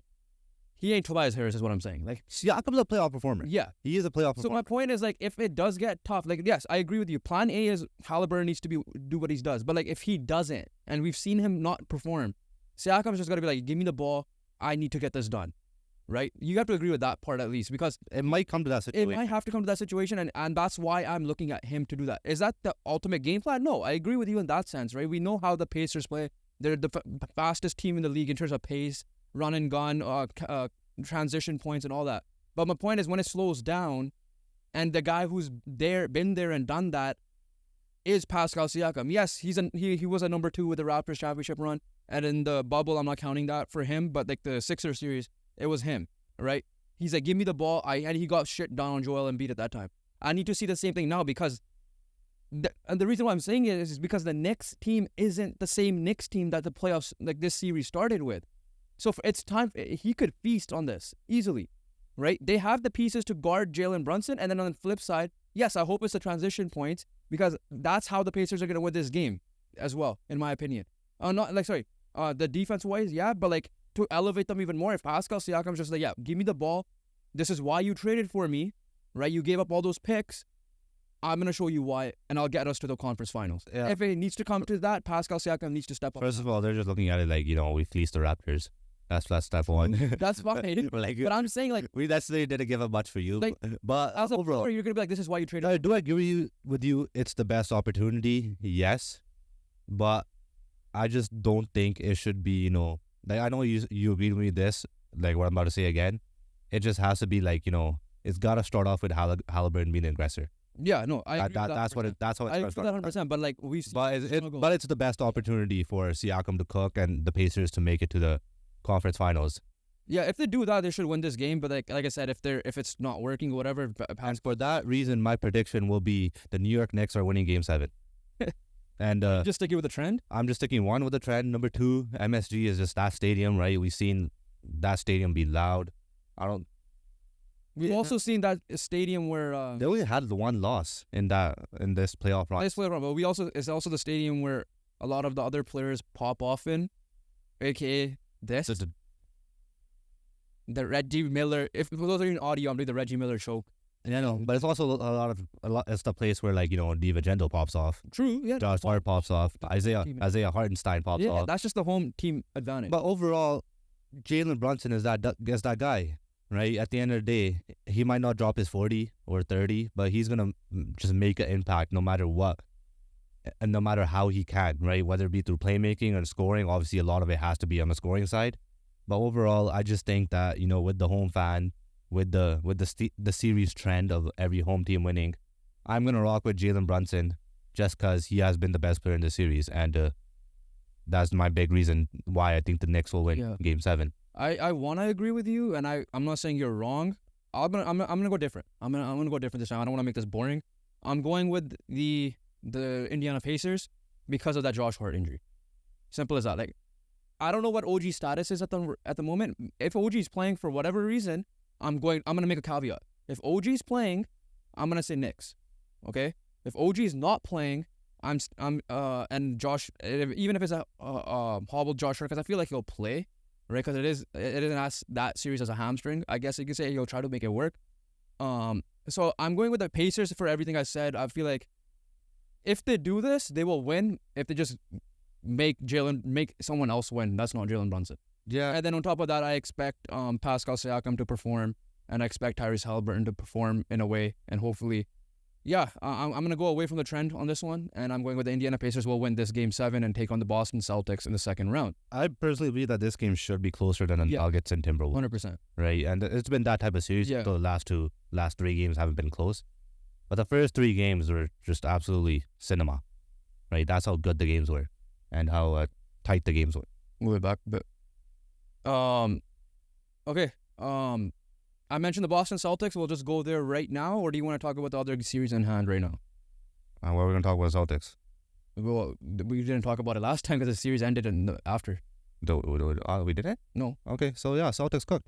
He ain't Tobias Harris is what I'm saying. Like, Siakam's a playoff performer. Yeah. He is a playoff performer. So my point is, like, if it does get tough, like, yes, I agree with you. Plan A is Halliburton needs to do what he does. But, like, if he doesn't, and we've seen him not perform, Siakam's just got to be like, give me the ball. I need to get this done. Right? You have to agree with that part at least, because it might come to that situation. It might have to come to that situation, and that's why I'm looking at him to do that. Is that the ultimate game plan? No, I agree with you in that sense, right? We know how the Pacers play. They're the fastest team in the league in terms of pace, run and gun, transition points and all that. But my point is, when it slows down and the guy who's been there and done that is Pascal Siakam. Yes, he was a number 2 with the Raptors championship run, and in the bubble, I'm not counting that for him, but like the Sixers series, it was him, right? He's like, give me the ball. And he got shit done on Joel Embiid at that time. I need to see the same thing now because and the reason why I'm saying it is because the Knicks team isn't the same Knicks team that the playoffs, like this series started with. So it's time, he could feast on this easily, right? They have the pieces to guard Jalen Brunson, and then on the flip side, yes, I hope it's a transition point because that's how the Pacers are going to win this game as well, in my opinion. The defense-wise, yeah, but like to elevate them even more, if Pascal Siakam's just like, yeah, give me the ball. This is why you traded for me, right? You gave up all those picks. I'm going to show you why, and I'll get us to the conference finals. Yeah. If it needs to come to that, Pascal Siakam needs to step up. First of all, they're just looking at it like, we fleeced the Raptors. That's step one. That's fine. But I'm saying, like... We necessarily didn't give up much for you. Like, but as overall... You're going to be like, this is why you traded. Do I agree with you? It's the best opportunity, yes. But I just don't think it should be, Like, I know you agree with me this, like what I'm about to say again. It just has to be like, it's got to start off with Halliburton being the aggressor. Yeah, no, I agree that's how it's I agree with that 100%, but like but it's the best opportunity for Siakam to cook and the Pacers to make it to the conference finals. Yeah, if they do that, they should win this game. But like I said, if it's not working or whatever, and for that reason, my prediction will be the New York Knicks are winning Game 7. And just sticking with the trend. I'm just sticking one with the trend. Number 2, MSG is just that stadium, right? We've seen that stadium be loud. We've also seen that stadium where they only had the one loss in this playoff run. But it's also the stadium where a lot of the other players pop off in, aka this. The Reggie Miller. If for those are in audio, I'm doing the Reggie Miller choke. Yeah, no, but it's also a lot. It's the place where DiVincenzo pops off. True, yeah. Josh Hart pops off. Isaiah Hartenstein pops off. Yeah, that's just the home team advantage. But overall, Jalen Brunson is that guy. Right? At the end of the day, he might not drop his 40 or 30, but he's going to just make an impact no matter what and no matter how he can, right? Whether it be through playmaking or scoring. Obviously, a lot of it has to be on the scoring side. But overall, I just think that, with the home fan, with the series trend of every home team winning, I'm going to rock with Jalen Brunson just because he has been the best player in the series. And that's my big reason why I think the Knicks will win Game 7. I want to agree with you, and I'm not saying you're wrong. I'm gonna go different. I'm gonna go different this time. I don't want to make this boring. I'm going with the Indiana Pacers because of that Josh Hart injury. Simple as that. Like, I don't know what OG's status is at the moment. If OG's playing for whatever reason, I'm gonna make a caveat. If OG's playing, I'm gonna say Knicks. Okay. If OG's not playing, and Josh, even if it's a hobbled Josh Hart, because I feel like he'll play. Right, because it isn't that series as a hamstring. I guess you could say he'll try to make it work. So I'm going with the Pacers for everything I said. I feel like if they do this, they will win. If they just make someone else win, that's not Jalen Brunson. Yeah. And then on top of that, I expect Pascal Siakam to perform, and I expect Tyrese Halliburton to perform in a way, and hopefully. Yeah, I'm going to go away from the trend on this one, and I'm going with the Indiana Pacers will win this Game 7 and take on the Boston Celtics in the second round. I personally believe that this game should be closer than the Nuggets and Timberwolves. 100%. Right, and it's been that type of series. Yeah. The last 3 games haven't been close. But the first 3 games were just absolutely cinema. Right, that's how good the games were and how tight the games were. We'll be back a bit. Okay. I mentioned the Boston Celtics. We'll just go there right now, or do you want to talk about the other series in hand right now? What are we going to talk about Celtics? Well, we didn't talk about it last time because the series ended after. We didn't? No. Okay, so yeah, Celtics cooked.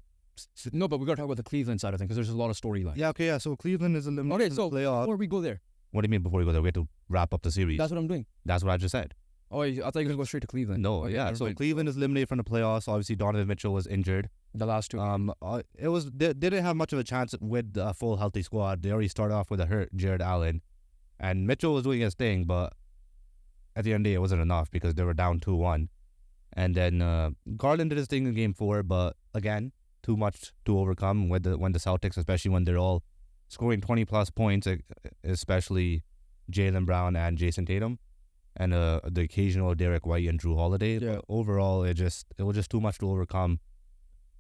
No, but we're going to talk about the Cleveland side of things because there's a lot of storyline. Yeah, okay, yeah. So Cleveland is eliminated from the playoff. Before we go there. What do you mean before we go there? We have to wrap up the series. That's what I'm doing. That's what I just said. Oh, I thought you were going to go straight to Cleveland. No, So Cleveland is eliminated from the playoffs. Obviously, Donovan Mitchell was injured. The last 2 games. They didn't have much of a chance with a full healthy squad. They already started off with a hurt Jared Allen. And Mitchell was doing his thing, but at the end of the day, it wasn't enough because they were down 2-1. And then Garland did his thing in Game 4, but again, too much to overcome when the Celtics, especially when they're all scoring 20-plus points, especially Jaylen Brown and Jason Tatum, and the occasional Derek White and Drew Holiday. Yeah. But overall, it was just too much to overcome,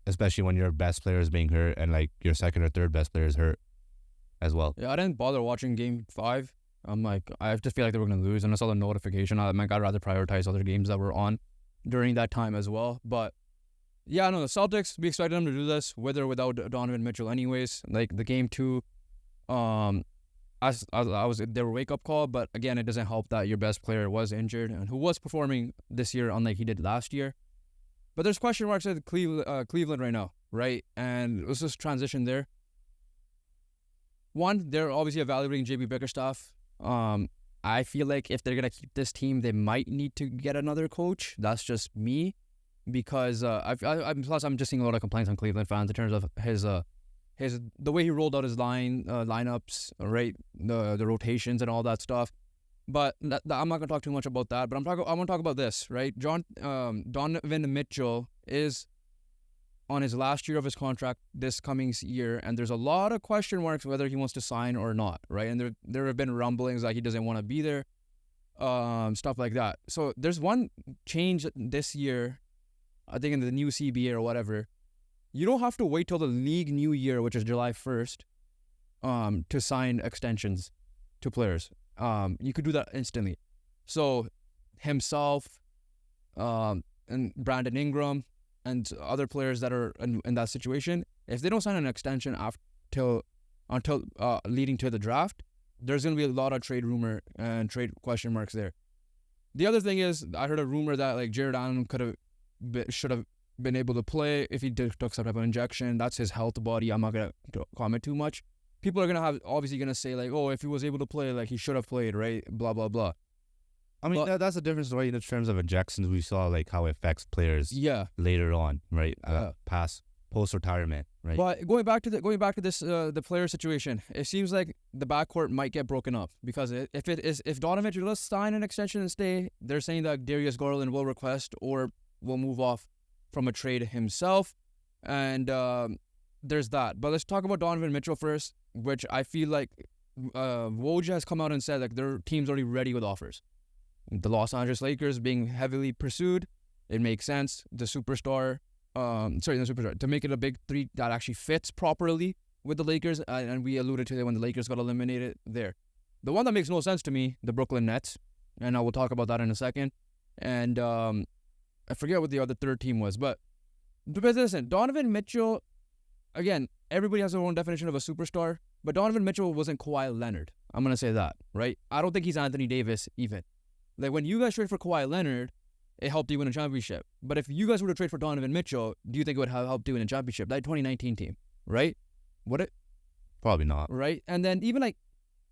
especially when your best player is being hurt and like your second or third best player is hurt as well. Yeah, I didn't bother watching Game 5 I'm like, I just feel like they were going to lose. And I saw the notification. I'm like, I'd rather prioritize other games that were on during that time as well. But yeah, no, the Celtics, we expected them to do this with or without Donovan Mitchell anyways. Like the game 2, I was their wake-up call. But again, it doesn't help that your best player was injured and who was performing this year unlike he did last year. But there's question marks at Cleveland right now, right? And let's just transition there. One, they're obviously evaluating JB Bickerstaff. I feel like if they're gonna keep this team, they might need to get another coach. That's just me, because plus I'm just seeing a lot of complaints on Cleveland fans in terms of his the way he rolled out his lineups, right? The rotations and all that stuff. But I'm not gonna talk too much about that. But I want to talk about this, right? Donovan Mitchell is on his last year of his contract this coming year, and there's a lot of question marks whether he wants to sign or not, right? And there have been rumblings that he doesn't want to be there, stuff like that. So there's one change this year, I think in the new CBA or whatever. You don't have to wait till the league new year, which is July 1st, to sign extensions to players. You could do that instantly. So himself, and Brandon Ingram, and other players that are in that situation, if they don't sign an extension until leading to the draft, there's going to be a lot of trade rumor and trade question marks there. The other thing is, I heard a rumor that like Jared Allen should have been able to play if he took some type of injection. That's his health body. I'm not going to comment too much. People are obviously going to say like, oh, if he was able to play, like he should have played, right? Blah, blah, blah. I mean, that's a different story in terms of injections. We saw like how it affects players later on, right? Post-retirement, right? But going back to this the player situation, it seems like the backcourt might get broken up, because if Donovan Mitchell does sign an extension and stay, they're saying that Darius Garland will request or will move off from a trade himself, and there's that. But let's talk about Donovan Mitchell first, which I feel like Woj has come out and said like their team's already ready with offers. The Los Angeles Lakers being heavily pursued, it makes sense. The superstar, to make it a big three that actually fits properly with the Lakers, and we alluded to it when the Lakers got eliminated there. The one that makes no sense to me, the Brooklyn Nets, and I will talk about that in a second. And I forget what the other third team was, but listen, Donovan Mitchell, again, everybody has their own definition of a superstar, but Donovan Mitchell wasn't Kawhi Leonard. I'm going to say that, right? I don't think he's Anthony Davis even. Like, when you guys trade for Kawhi Leonard, it helped you win a championship. But if you guys were to trade for Donovan Mitchell, do you think it would have helped you win a championship? That 2019 team, right? Would it? Probably not. Right? And then even, like,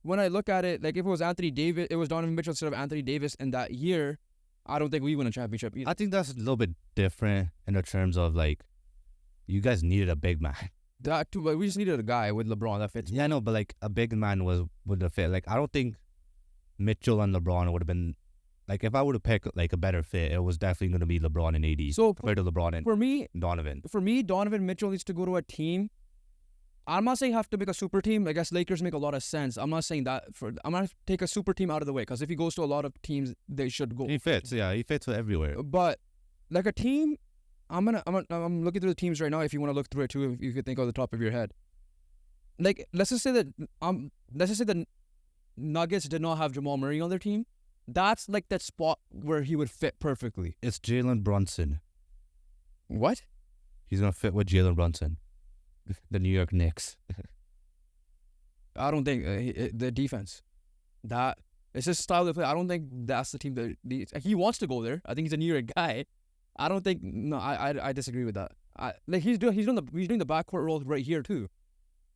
when I look at it, like, if it was Anthony Davis, it was Donovan Mitchell instead of Anthony Davis in that year, I don't think we win a championship either. I think that's a little bit different in the terms of, like, you guys needed a big man. That too, but we just needed a guy with LeBron that fits. Yeah, no, but, like, a big man would have fit. Like, I don't think Mitchell and LeBron would have been... Like, if I were to pick, like, a better fit, it was definitely going to be LeBron and AD. So, compared to LeBron and Donovan. For me, Donovan Mitchell needs to go to a team. I'm not saying you have to make a super team. I guess Lakers make a lot of sense. I'm not saying that. I'm going to take a super team out of the way, because if he goes to a lot of teams, they should go. He fits, yeah. He fits everywhere. But, like, a team, I'm looking through the teams right now. If you want to look through it, too, if you could think off the top of your head. Like, let's just say the Nuggets did not have Jamal Murray on their team. That's like that spot where he would fit perfectly. It's Jalen Brunson. What? He's going to fit with Jalen Brunson. The New York Knicks. I don't think the defense. It's his style of play. I don't think that's the team that he wants to go there. I think he's a New York guy. I don't think. No, I disagree with that. He's doing the backcourt role right here too,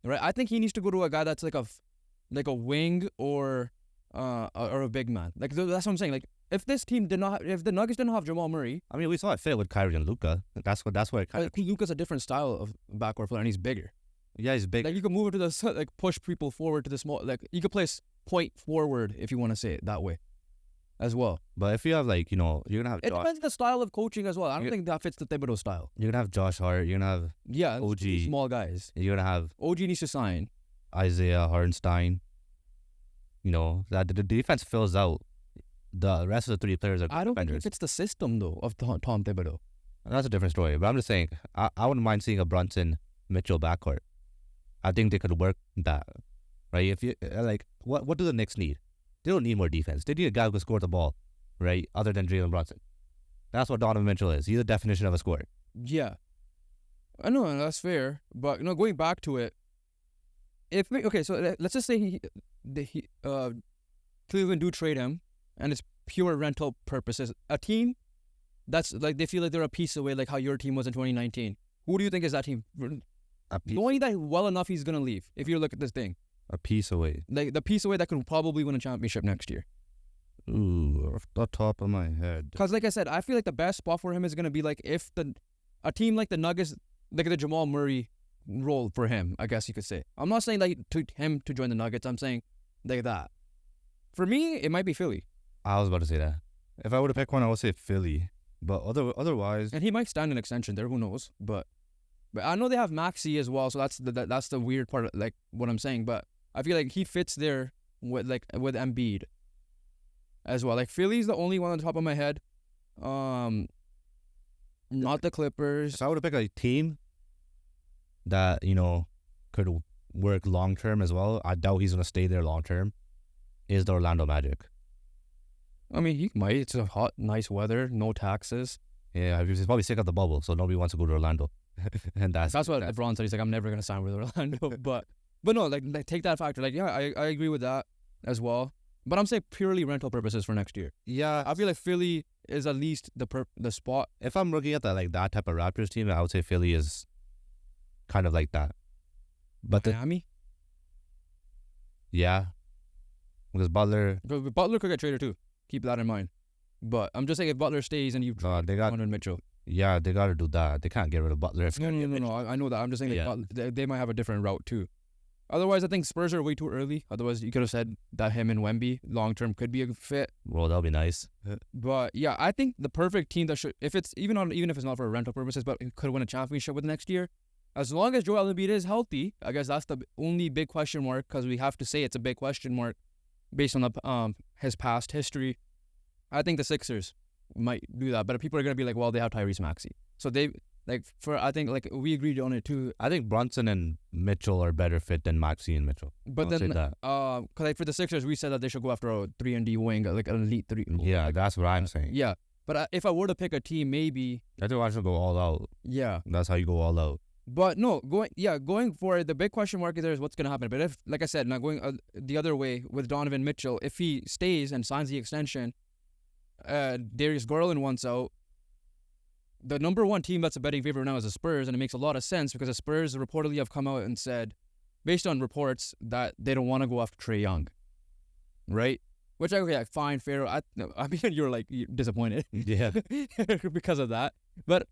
right? I think he needs to go to a guy that's like a wing or a big man. Like, that's what I'm saying. Like, if the Nuggets didn't have Jamal Murray, I mean, we saw it fit with Kyrie and Luka. That's where it kind of. Luka's a different style of backcourt player, and he's bigger. Yeah, he's big. Like, you can move it to the, like, push people forward to the small. Like, you could play point forward if you want to say it that way, as well. But if you have, like, you know, you're gonna have. It depends on the style of coaching as well. I don't think that fits the Thibodeau style. You're gonna have Josh Hart. You're gonna have OG, small guys. You're gonna have OG needs to sign Isaiah Hartenstein. You know, that the defense fills out. The rest of the three players are I don't think it fits the system, though, of Tom Thibodeau. That's a different story. But I'm just saying, I wouldn't mind seeing a Brunson-Mitchell backcourt. I think they could work that, right? If you like, what do the Knicks need? They don't need more defense. They need a guy who can score the ball, right? Other than Jalen Brunson. That's what Donovan Mitchell is. He's the definition of a scorer. Yeah. I know, that's fair. But, going back to it, so let's just say Cleveland do trade him, and it's pure rental purposes. A team that's like, they feel like they're a piece away, like how your team was in 2019. Who do you think is that team? Knowing that well enough he's going to leave, if you look at this thing. A piece away. Like, the piece away that could probably win a championship next year. Ooh, off the top of my head. Because, like I said, I feel like the best spot for him is going to be like if a team like the Nuggets, like the Jamal Murray role for him, I guess you could say. I'm not saying like to him to join the Nuggets. I'm saying like that. For me, it might be Philly. I was about to say that. If I were to pick one, I would say Philly. But otherwise, and he might stand an extension there. Who knows? But I know they have Maxey as well, so that's the weird part of, like, what I'm saying. But I feel like he fits there with Embiid as well. Like, Philly's the only one on the top of my head. Not the Clippers. if I were to pick a team that, could work long term as well, I doubt he's gonna stay there long term, is the Orlando Magic. I mean, he might. It's a hot, nice weather, no taxes. Yeah, he's probably sick of the bubble, so nobody wants to go to Orlando. And that's what LeBron said. He's like, I'm never gonna sign with Orlando. but no, like take that factor. Like, yeah, I agree with that as well. But I'm saying purely rental purposes for next year. Yeah, I feel like Philly is at least the spot. If I'm looking at that type of Raptors team, I would say Philly is kind of like that. But Miami? Yeah. Because Butler could get traded too. Keep that in mind. But I'm just saying, if Butler stays and you trade Donovan Mitchell. Yeah, they got to do that. They can't get rid of Butler. No. I know that. I'm just saying, Butler, they might have a different route too. Otherwise, I think Spurs are way too early. Otherwise, you could have said that him and Wemby long term could be a fit. Well, that'll be nice. But yeah, I think the perfect team that should, if it's even if it's not for rental purposes, but it could win a championship with next year, as long as Joel Embiid is healthy. I guess that's the only big question mark, because we have to say it's a big question mark based on his past history. I think the Sixers might do that, but people are gonna be like, well, they have Tyrese Maxey, so they I think we agreed on it too. I think Brunson and Mitchell are better fit than Maxey and Mitchell. But I'll then, say that. because for the Sixers, we said that they should go after a 3-and-D wing, like an elite 3. Yeah, that's what I'm saying. Yeah, but if I were to pick a team, maybe I think I should go all out. Yeah, that's how you go all out. But no, going for it, the big question mark is what's going to happen. But if, like I said, now going the other way with Donovan Mitchell, if he stays and signs the extension, Darius Garland wants out. The number one team that's a betting favorite now is the Spurs, and it makes a lot of sense because the Spurs reportedly have come out and said, based on reports, that they don't want to go after Trae Young, right? Which, okay, fine, fair. I mean, you're disappointed, yeah, because of that. But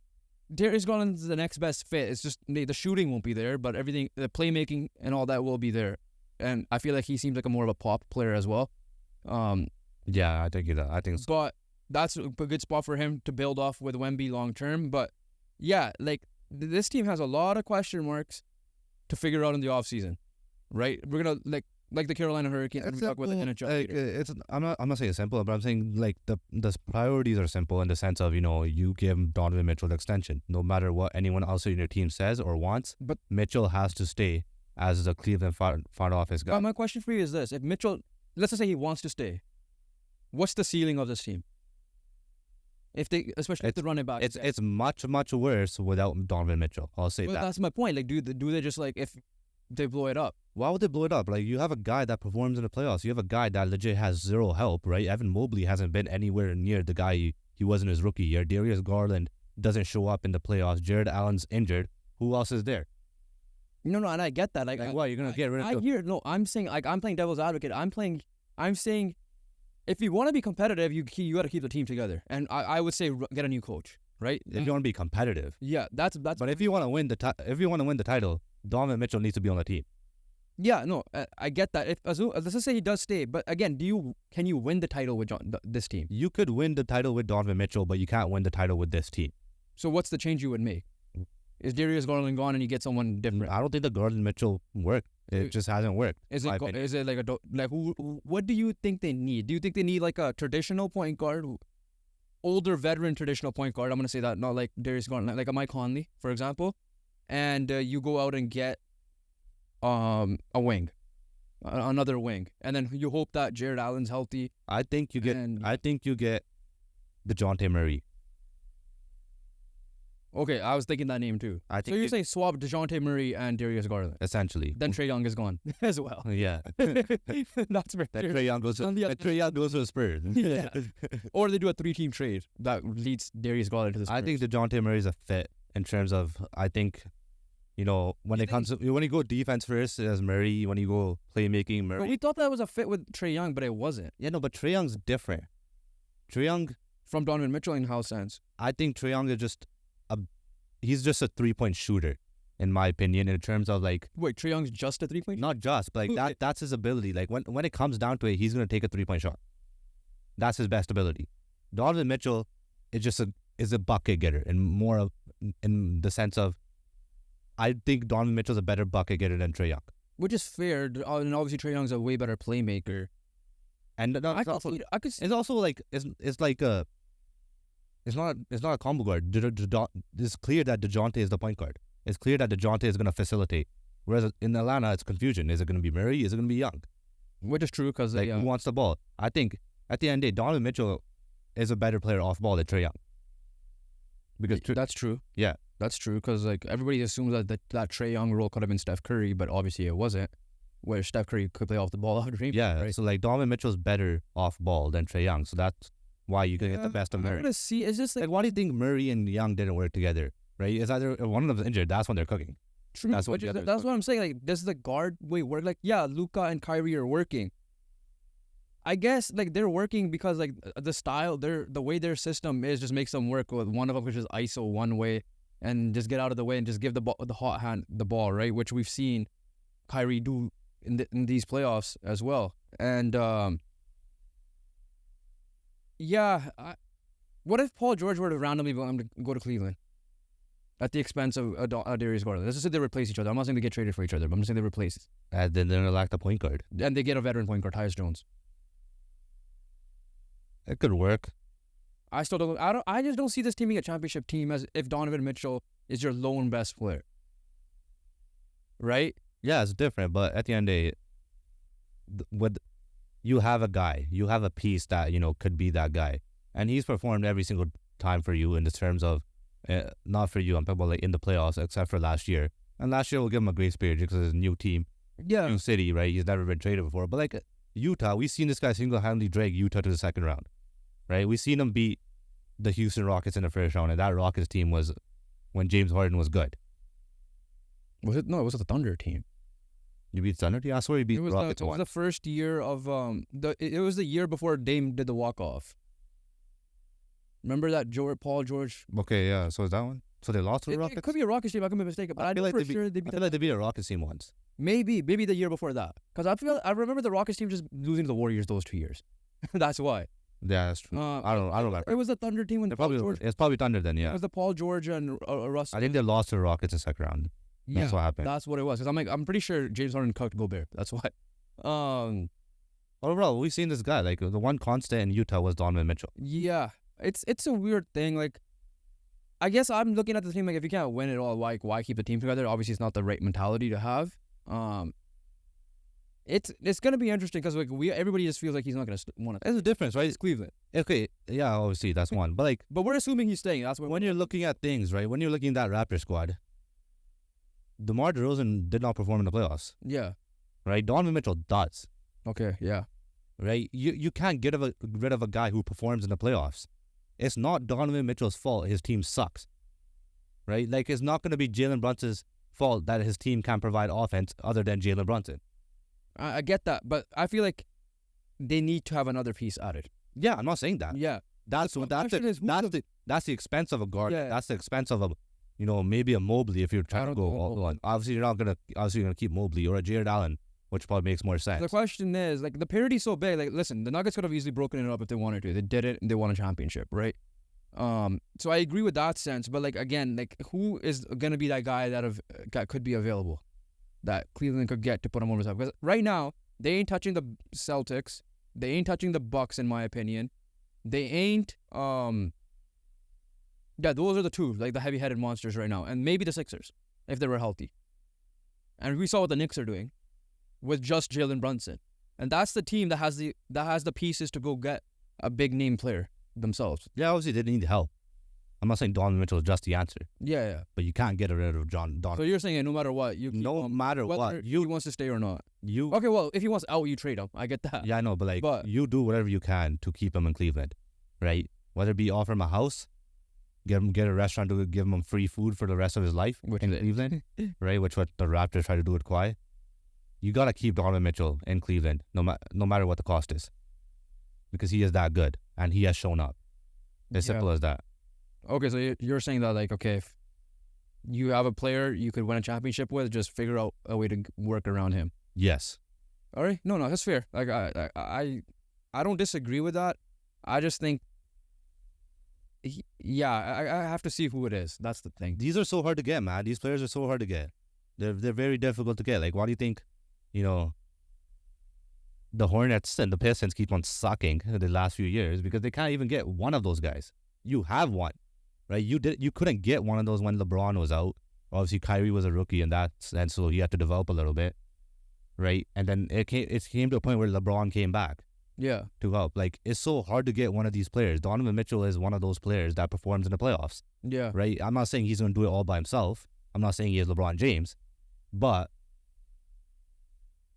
Darius Garland's the next best fit. It's just the shooting won't be there, but everything, the playmaking and all that will be there. And I feel like he seems like a more of a pop player as well. Yeah, I think that. I think so. But that's a good spot for him to build off with Wemby long term. But yeah, this team has a lot of question marks to figure out in the offseason, right? We're gonna like the Carolina Hurricanes, and we talk about the NHL later. I'm not saying it's simple, but I'm saying the priorities are simple in the sense of you give Donovan Mitchell the extension, no matter what anyone else in your team says or wants. But Mitchell has to stay as the Cleveland front office guy. My question for you is this: if Mitchell, let's just say he wants to stay, what's the ceiling of this team? Especially if they run it back, it's much worse without Donovan Mitchell. I'll say that. That's my point. Do they just if they blow it up? Why would they blow it up? You have a guy that performs in the playoffs. You have a guy that legit has zero help, right? Evan Mobley hasn't been anywhere near the guy he was in his rookie year. Darius Garland doesn't show up in the playoffs. Jared Allen's injured. Who else is there? No, and I get that. What, you're gonna get rid of? No, I'm saying I'm playing devil's advocate. I'm saying if you want to be competitive, you got to keep the team together. And I would say get a new coach, right? If you want to be competitive, yeah, that's. But if you want to win the title, Donovan Mitchell needs to be on the team. Yeah, no, I get that. Let's just say he does stay, but again, can you win the title with this team? You could win the title with Donovan Mitchell, but you can't win the title with this team. So what's the change you would make? Is Darius Garland gone and you get someone different? I don't think the Garland Mitchell worked. It just hasn't worked. Is it what do you think they need? Do you think they need a traditional point guard, older veteran traditional point guard? I'm gonna say that, not like Darius Garland, like a Mike Conley, for example, and you go out and get a wing, another wing, and then you hope that Jared Allen's healthy. I think you get DeJounte Murray. Okay, I was thinking that name too. I think So you're saying swap DeJounte Murray and Darius Garland. essentially. Then Trae Young is gone as well. Yeah. That's fair. That Trae Young goes to the Spurs. Yeah. Or they do a 3-team trade that leads Darius Garland to the Spurs. I think DeJounte Murray is a fit in terms of, I think, when you go defense first as Murray, when you go playmaking Murray. But we thought that was a fit with Trae Young, but it wasn't. Yeah, no, but Trae Young's different. Trae Young, From Donovan Mitchell in how sense? I think Trae Young is he's just a 3-point shooter, in my opinion, in terms of like, Wait, Trae Young's just a 3-point? not just, but like that's his ability. Like when it comes down to it, he's gonna take a 3-point shot. That's his best ability. Donovan Mitchell is a bucket getter, and more of in the sense of, I think Donovan Mitchell's a better bucket getter than Trae Young. Which is fair, and obviously Trae Young's a way better playmaker. And I could see. it's also like it's like it's not a combo guard. It's clear that DeJounte is the point guard. It's clear that DeJounte is going to facilitate. Whereas in Atlanta, it's confusion. Is it going to be Murray? Is it going to be Young? Which is true because Who wants the ball? I think at the end of the day, Donovan Mitchell is a better player off ball than Trae Young. Because that's true. Yeah, that's true because like everybody assumes that Trae Young role could have been Steph Curry, but obviously it wasn't. Where Steph Curry could play off the ball out of dream. Yeah, right? So like Donovan Mitchell's better off ball than Trae Young. So that's why you can get the best of Murray. I'm gonna see. It's just Like, why do you think Murray and Young didn't work together? Right? It's either one of them's injured. That's when they're cooking. true. That's what That's what I'm saying. Like, does the guard work? Like, yeah, Luka and Kyrie are working. I guess like they're working because like the style, the way their system is just makes them work with one of them, which is ISO one way, and just get out of the way and just give the hot hand the ball, right? Which we've seen Kyrie do in these playoffs as well. And what if Paul George were to randomly go to Cleveland at the expense of Darius Garland? Let's just say they replace each other. I'm not saying they get traded for each other, but I'm just saying they replace. And then they're going to lack the point guard. And they get a veteran point guard, Tyus Jones. It could work. I just don't see this team being a championship team as if Donovan Mitchell is your lone best player. Right? Yeah, it's different, but at the end of the day, you have a guy, you have a piece that, could be that guy. And he's performed every single time for you in the terms of, not for you, I'm talking about like in the playoffs, except for last year. And last year we'll give him a grace period because it's a new team, new city, right? He's never been traded before. But like Utah, we've seen this guy single-handedly drag Utah to the second round, right? We've seen him beat the Houston Rockets in the first round, and that Rockets team was when James Harden was good. Was it? No, it was the Thunder team. You beat Thunder? Yeah, I swear you beat the Rockets. It was the first year of it was the year before Dame did the walk-off. Remember that Paul George? Okay, yeah. So is that one? So they lost to the Rockets? It could be a Rockets team. I could be mistaken, but I feel like they beat a Rockets team once. Maybe the year before that. Because I remember the Rockets team just losing to the Warriors those 2 years. That's why. Yeah, that's true. I don't remember. It was the Thunder team when it's probably Thunder then, yeah. It was the Paul George and Russ. I think they lost to the Rockets in the second round. That's what happened. That's what it was. Because I'm pretty sure James Harden cooked Gobert. That's why. Overall, we've seen this guy. Like the one constant in Utah was Donovan Mitchell. Yeah, it's a weird thing. Like, I guess I'm looking at the team like if you can't win it all, why keep the team together? Obviously, it's not the right mentality to have. It's gonna be interesting because like everybody just feels like he's not gonna want to. There's a difference, right? It's Cleveland. Okay, yeah, obviously that's one. But we're assuming he's staying. That's when you're looking at things, right? When you're looking at that Raptor squad, DeMar DeRozan did not perform in the playoffs. Yeah. Right. Donovan Mitchell does. Okay. Yeah. Right. You can't get rid of a guy who performs in the playoffs. It's not Donovan Mitchell's fault. His team sucks. Right. Like it's not going to be Jalen Brunson's fault that his team can't provide offense other than Jalen Brunson. I get that, but I feel like they need to have another piece added. Yeah, I'm not saying that. Yeah, that's the expense of a guard. Yeah. That's the expense of a, maybe a Mobley if you're trying to go all on. Obviously, you're gonna keep Mobley or a Jared Allen, which probably makes more sense. The question is like the parity's so big. Like, listen, the Nuggets could have easily broken it up if they wanted to. They did it and they won a championship, right? So I agree with that sense, but like again, like who is gonna be that guy that could be available? That Cleveland could get to put them over the top. Because right now, they ain't touching the Celtics. They ain't touching the Bucks, in my opinion. They ain't, those are the two, like the heavy-headed monsters right now. And maybe the Sixers, if they were healthy. And we saw what the Knicks are doing. with just Jalen Brunson. And that's the team that has the pieces to go get a big name player themselves. Yeah, obviously they need help. I'm not saying Donovan Mitchell is just the answer. Yeah. But you can't get rid of Donovan. So you're saying no matter what, you keep no matter whether what, he wants to stay or not. You Okay, well, if he wants out, you trade him. I get that. Yeah, I know, but you do whatever you can to keep him in Cleveland, right? Whether it be offer him a house, get a restaurant to give him free food for the rest of his life in Cleveland, right? Which what the Raptors try to do with Kawhi. You gotta keep Donovan Mitchell in Cleveland, no matter what the cost is, because he is that good and he has shown up. As simple as that. Okay, so you're saying that, like, okay, if you have a player you could win a championship with, just figure out a way to work around him. Yes. All right. No, that's fair. Like, I don't disagree with that. I just think, I have to see who it is. That's the thing. These are so hard to get, man. These players are so hard to get. They're very difficult to get. Like, why do you think, the Hornets and the Pistons keep on sucking the last few years? Because they can't even get one of those guys. You have one. Right, you couldn't get one of those when LeBron was out. Obviously, Kyrie was a rookie, and so he had to develop a little bit, right? And then it came to a point where LeBron came back, to help. Like, it's so hard to get one of these players. Donovan Mitchell is one of those players that performs in the playoffs. Yeah, right. I'm not saying he's going to do it all by himself. I'm not saying he is LeBron James, but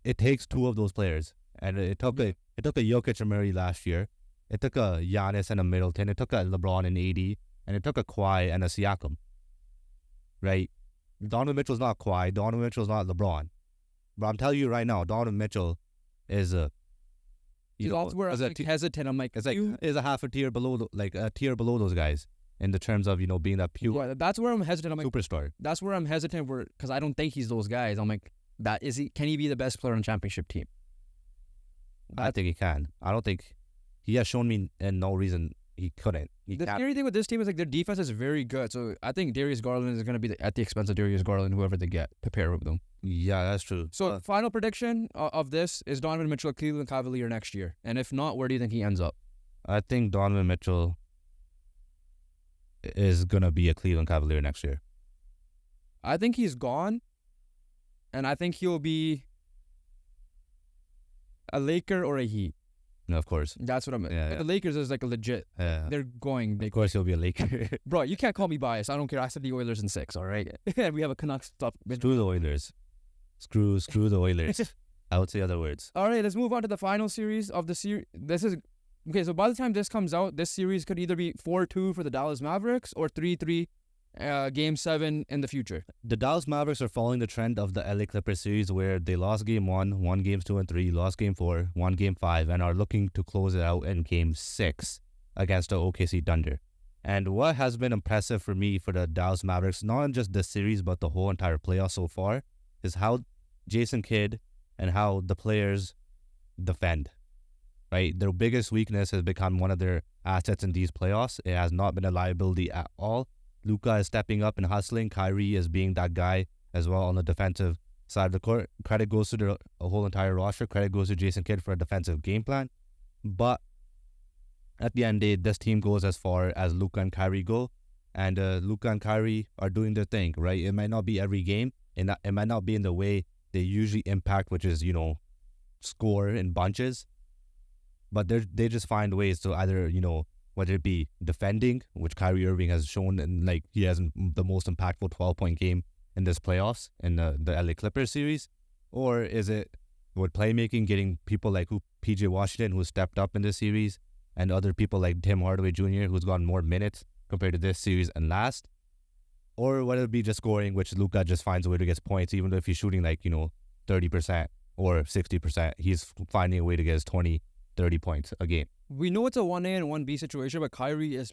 it takes two of those players, and it took a Jokic and Murray last year. It took a Giannis and a Middleton. It took a LeBron and AD. And it took a Kawhi and a Siakam, right? Donovan Mitchell's not Kawhi. Donovan Mitchell's not LeBron. But I'm telling you right now, Donovan Mitchell is a... that's where I'm hesitant. I'm like... is a half a tier below, a tier below those guys in the terms of, being that pure... Yeah, that's where I'm hesitant. I'm like... Superstar. That's where I'm hesitant because I don't think he's those guys. I'm like, can he be the best player on a championship team? I think he can. I don't think... He has shown me in no reason... He couldn't. The scary thing with this team is, like, their defense is very good. So I think Darius Garland is going to be at the expense of Darius Garland, whoever they get to pair with them. Yeah, that's true. So final prediction of this is Donovan Mitchell a Cleveland Cavalier next year. And if not, where do you think he ends up? I think Donovan Mitchell is going to be a Cleveland Cavalier next year. I think he's gone. And I think he'll be a Laker or a Heat. No, of course. That's what I'm... The Lakers is like a legit... They're going... Of course he'll be a Laker. Bro, you can't call me biased. I don't care. I said the Oilers in 6, all right? And we have a Canucks stuff. Screw the Oilers. Screw the Oilers. I would say other words. All right, let's move on to the final series of the series. This is... Okay, so by the time this comes out, this series could either be 4-2 for the Dallas Mavericks or 3-3 Game 7 in the future. The Dallas Mavericks are following the trend of the LA Clippers series where they lost Game 1, won Games 2 and 3, lost Game 4, won Game 5, and are looking to close it out in Game 6 against the OKC Thunder. And what has been impressive for me for the Dallas Mavericks, not in just this series but the whole entire playoff so far, is how Jason Kidd and how the players defend. Right, their biggest weakness has become one of their assets in these playoffs. It has not been a liability at all. Luka is stepping up and hustling. Kyrie is being that guy as well on the defensive side of the court. Credit goes to the whole entire roster. Credit goes to Jason Kidd for a defensive game plan. But at the end of the day, this team goes as far as Luka and Kyrie go. And Luka and Kyrie are doing their thing, right? It might not be every game. And it might not be in the way they usually impact, which is, score in bunches. But they just find ways to either, whether it be defending, which Kyrie Irving has shown, and he has the most impactful 12-point game in this playoffs in the LA Clippers series, or is it with playmaking, getting people like PJ Washington, who stepped up in this series, and other people like Tim Hardaway Jr., who's gotten more minutes compared to this series and last, or whether it be just scoring, which Luka just finds a way to get points, even if he's shooting 30% or 60%, he's finding a way to get his 20, 30 points a game. We know it's a 1A and 1B situation, but Kyrie is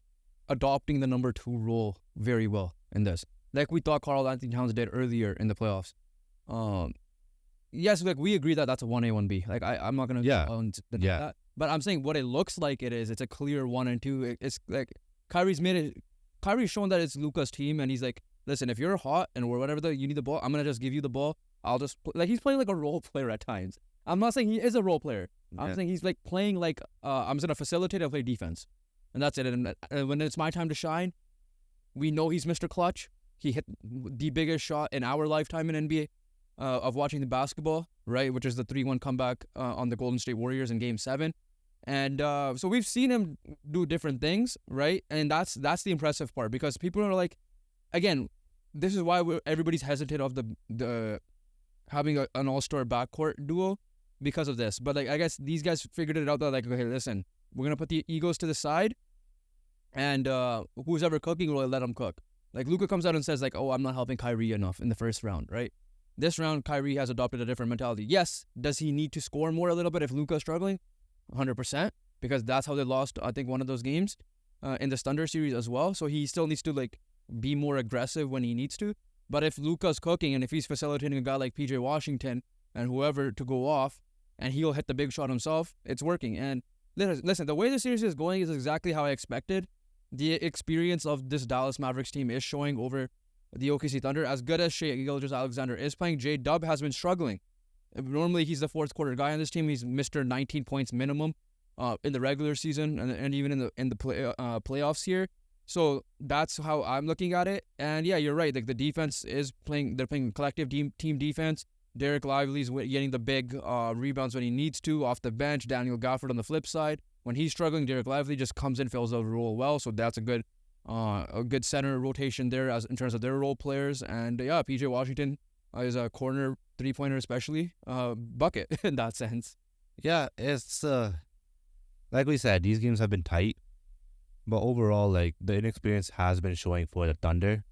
adopting the number 2 role very well in this. Like we thought Karl Anthony Towns did earlier in the playoffs. Yes, we agree that that's a 1A, 1B. I'm not going to deny that. But I'm saying what it looks like it's a clear 1 and 2. It's like Kyrie's shown that it's Luka's team, and he's like, listen, if you're hot and whatever you need the ball, I'm going to just give you the ball. I'll just... he's playing like a role player at times. I'm not saying he is a role player. I'm saying he's playing I'm just going to facilitate and play defense. And that's it. And when it's my time to shine, we know he's Mr. Clutch. He hit the biggest shot in our lifetime in NBA. of watching the basketball, right? Which is the 3-1 comeback on the Golden State Warriors in Game 7. And so we've seen him do different things, right? And that's the impressive part, because people are like, again, this is why everybody's hesitant of the having an all-star backcourt duo because of this. But like, I guess these guys figured it out that like, okay, listen, we're gonna put the egos to the side, and who's ever cooking, we'll let them cook. Like Luka comes out and says like, oh, I'm not helping Kyrie enough in the first round, right? This round, Kyrie has adopted a different mentality. Yes, does he need to score more a little bit if Luka's struggling? 100%, because that's how they lost, I think, one of those games in the Thunder series as well. So he still needs to like be more aggressive when he needs to. But if Luka's cooking and if he's facilitating a guy like PJ Washington and whoever to go off, and he'll hit the big shot himself, it's working. And listen, the way the series is going is exactly how I expected. The experience of this Dallas Mavericks team is showing over the OKC Thunder. As good as Shai Gilgeous-Alexander is playing, J-Dub has been struggling. Normally, he's the fourth quarter guy on this team. He's Mr. 19 points minimum in the regular season and even in the playoffs here. So that's how I'm looking at it. And yeah, you're right. Like the defense is playing. They're playing collective team defense. Derek Lively's getting the big rebounds when he needs to off the bench. Daniel Gafford on the flip side, when he's struggling, Derek Lively just comes in, fills the role well. So that's a good center rotation there as in terms of their role players. And yeah, PJ Washington is a corner 3-pointer, especially bucket in that sense. Yeah, it's like we said, these games have been tight, but overall, like the inexperience has been showing for the Thunder,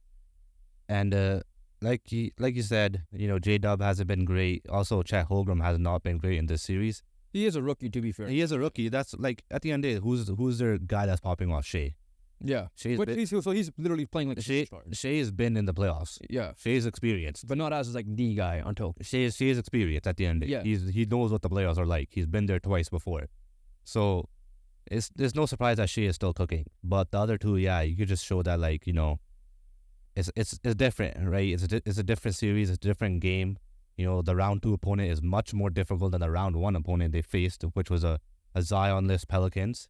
and like you said, you know, J-Dub hasn't been great. Also, Chet Holmgren has not been great in this series. He is a rookie, to be fair. He is a rookie. That's like at the end of the day, who's their guy that's popping off? Shai. Yeah, he's literally playing like a superstar. Shai has been in the playoffs. Yeah, Shai's experienced, but not as like the guy until Shai's experienced at the end. Yeah, he knows what the playoffs are like. He's been there twice before, so there's no surprise that Shai is still cooking. But the other two, yeah, you could just show that like, you know, it's different, right? It's a different series, it's a different game. You know, the round 2 opponent is much more difficult than the round 1 opponent they faced, which was a Zion-less Pelicans.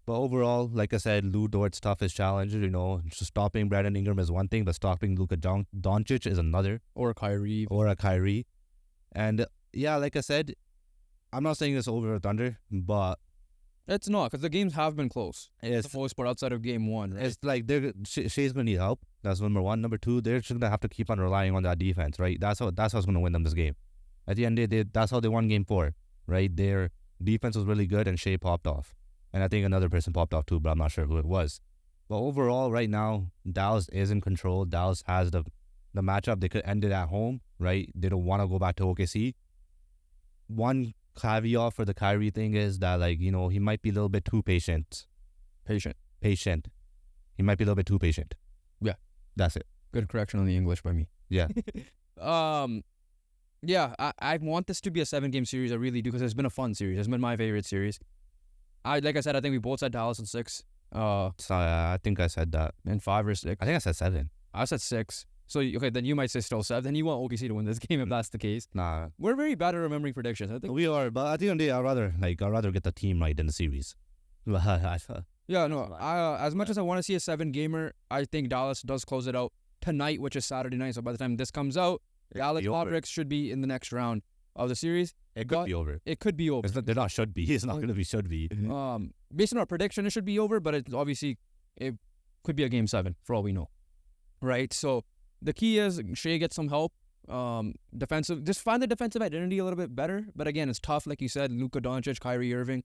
But overall, like I said, Lou Dort's toughest challenge, you know, stopping Brandon Ingram is one thing, but stopping Luka Doncic is another. Or a Kyrie. And yeah, like I said, I'm not saying this over Thunder, but it's not, because the games have been close. It's the most part outside of Game 1, right? It's like Shai's going to need help. That's number one. Number two, they're just going to have to keep on relying on that defense, right? That's what's going to win them this game. At the end of the day, that's how they won Game 4, right? Their defense was really good and Shai popped off. And I think another person popped off too, but I'm not sure who it was. But overall, right now, Dallas is in control. Dallas has the matchup. They could end it at home, right? They don't want to go back to OKC. One caveat for the Kyrie thing is that, like, you know, he might be a little bit too patient. Patient. He might be a little bit too patient. Yeah. That's it. Good correction on the English by me. Yeah. Yeah, I want this to be a 7-game series. I really do, because it's been a fun series. It's been my favorite series. Like I said, I think we both said Dallas in 6. I think I said that. And 5 or 6. I think I said 7. I said 6. So, okay, then you might say still 7. Then you want OKC to win this game if that's the case. Nah. We're very bad at remembering predictions, I think. We are, but at the end of the day, I'd rather get the team right in the series. Yeah, no, as much as I want to see a 7-gamer, I think Dallas does close it out tonight, which is Saturday night. So by the time this comes out, Dallas Mavericks should be in the next round of the series. It could be over. It could be over. They're not should be. It's not going to be should be. Based on our prediction, it should be over, but it could be a Game 7 for all we know. Right? So the key is Shai gets some help. Defensive, just find the defensive identity a little bit better. But again, it's tough, like you said. Luka Doncic, Kyrie Irving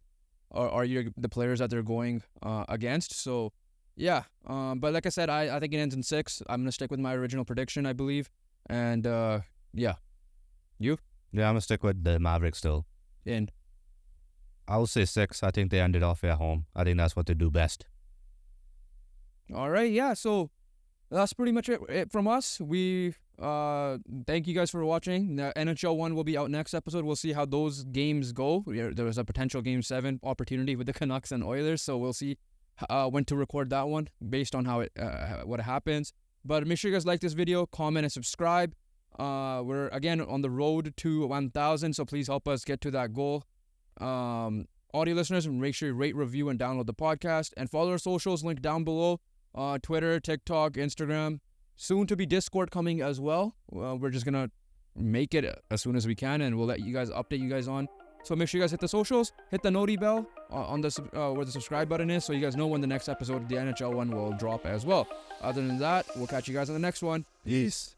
are the players that they're going against. So yeah. But like I said, I think it ends in 6. I'm gonna stick with my original prediction, I believe. And yeah, you? Yeah, I'm gonna stick with the Mavericks still. And I will say 6. I think they ended off at home. I think that's what they do best. All right, yeah. So that's pretty much it from us. We thank you guys for watching. The NHL 1 will be out next episode. We'll see how those games go. There was a potential Game 7 opportunity with the Canucks and Oilers, so we'll see when to record that one based on how what happens. But make sure you guys like this video, comment, and subscribe. We're again on the road to 1,000, so please help us get to that goal. Audio listeners, make sure you rate, review, and download the podcast, and follow our socials linked down below. Twitter, TikTok, Instagram. Soon to be Discord coming as well. We're just gonna make it as soon as we can, and we'll update you guys on. So make sure you guys hit the socials, hit the noti bell on the where the subscribe button is, so you guys know when the next episode, the NHL one, will drop as well. Other than that, we'll catch you guys on the next one. Peace.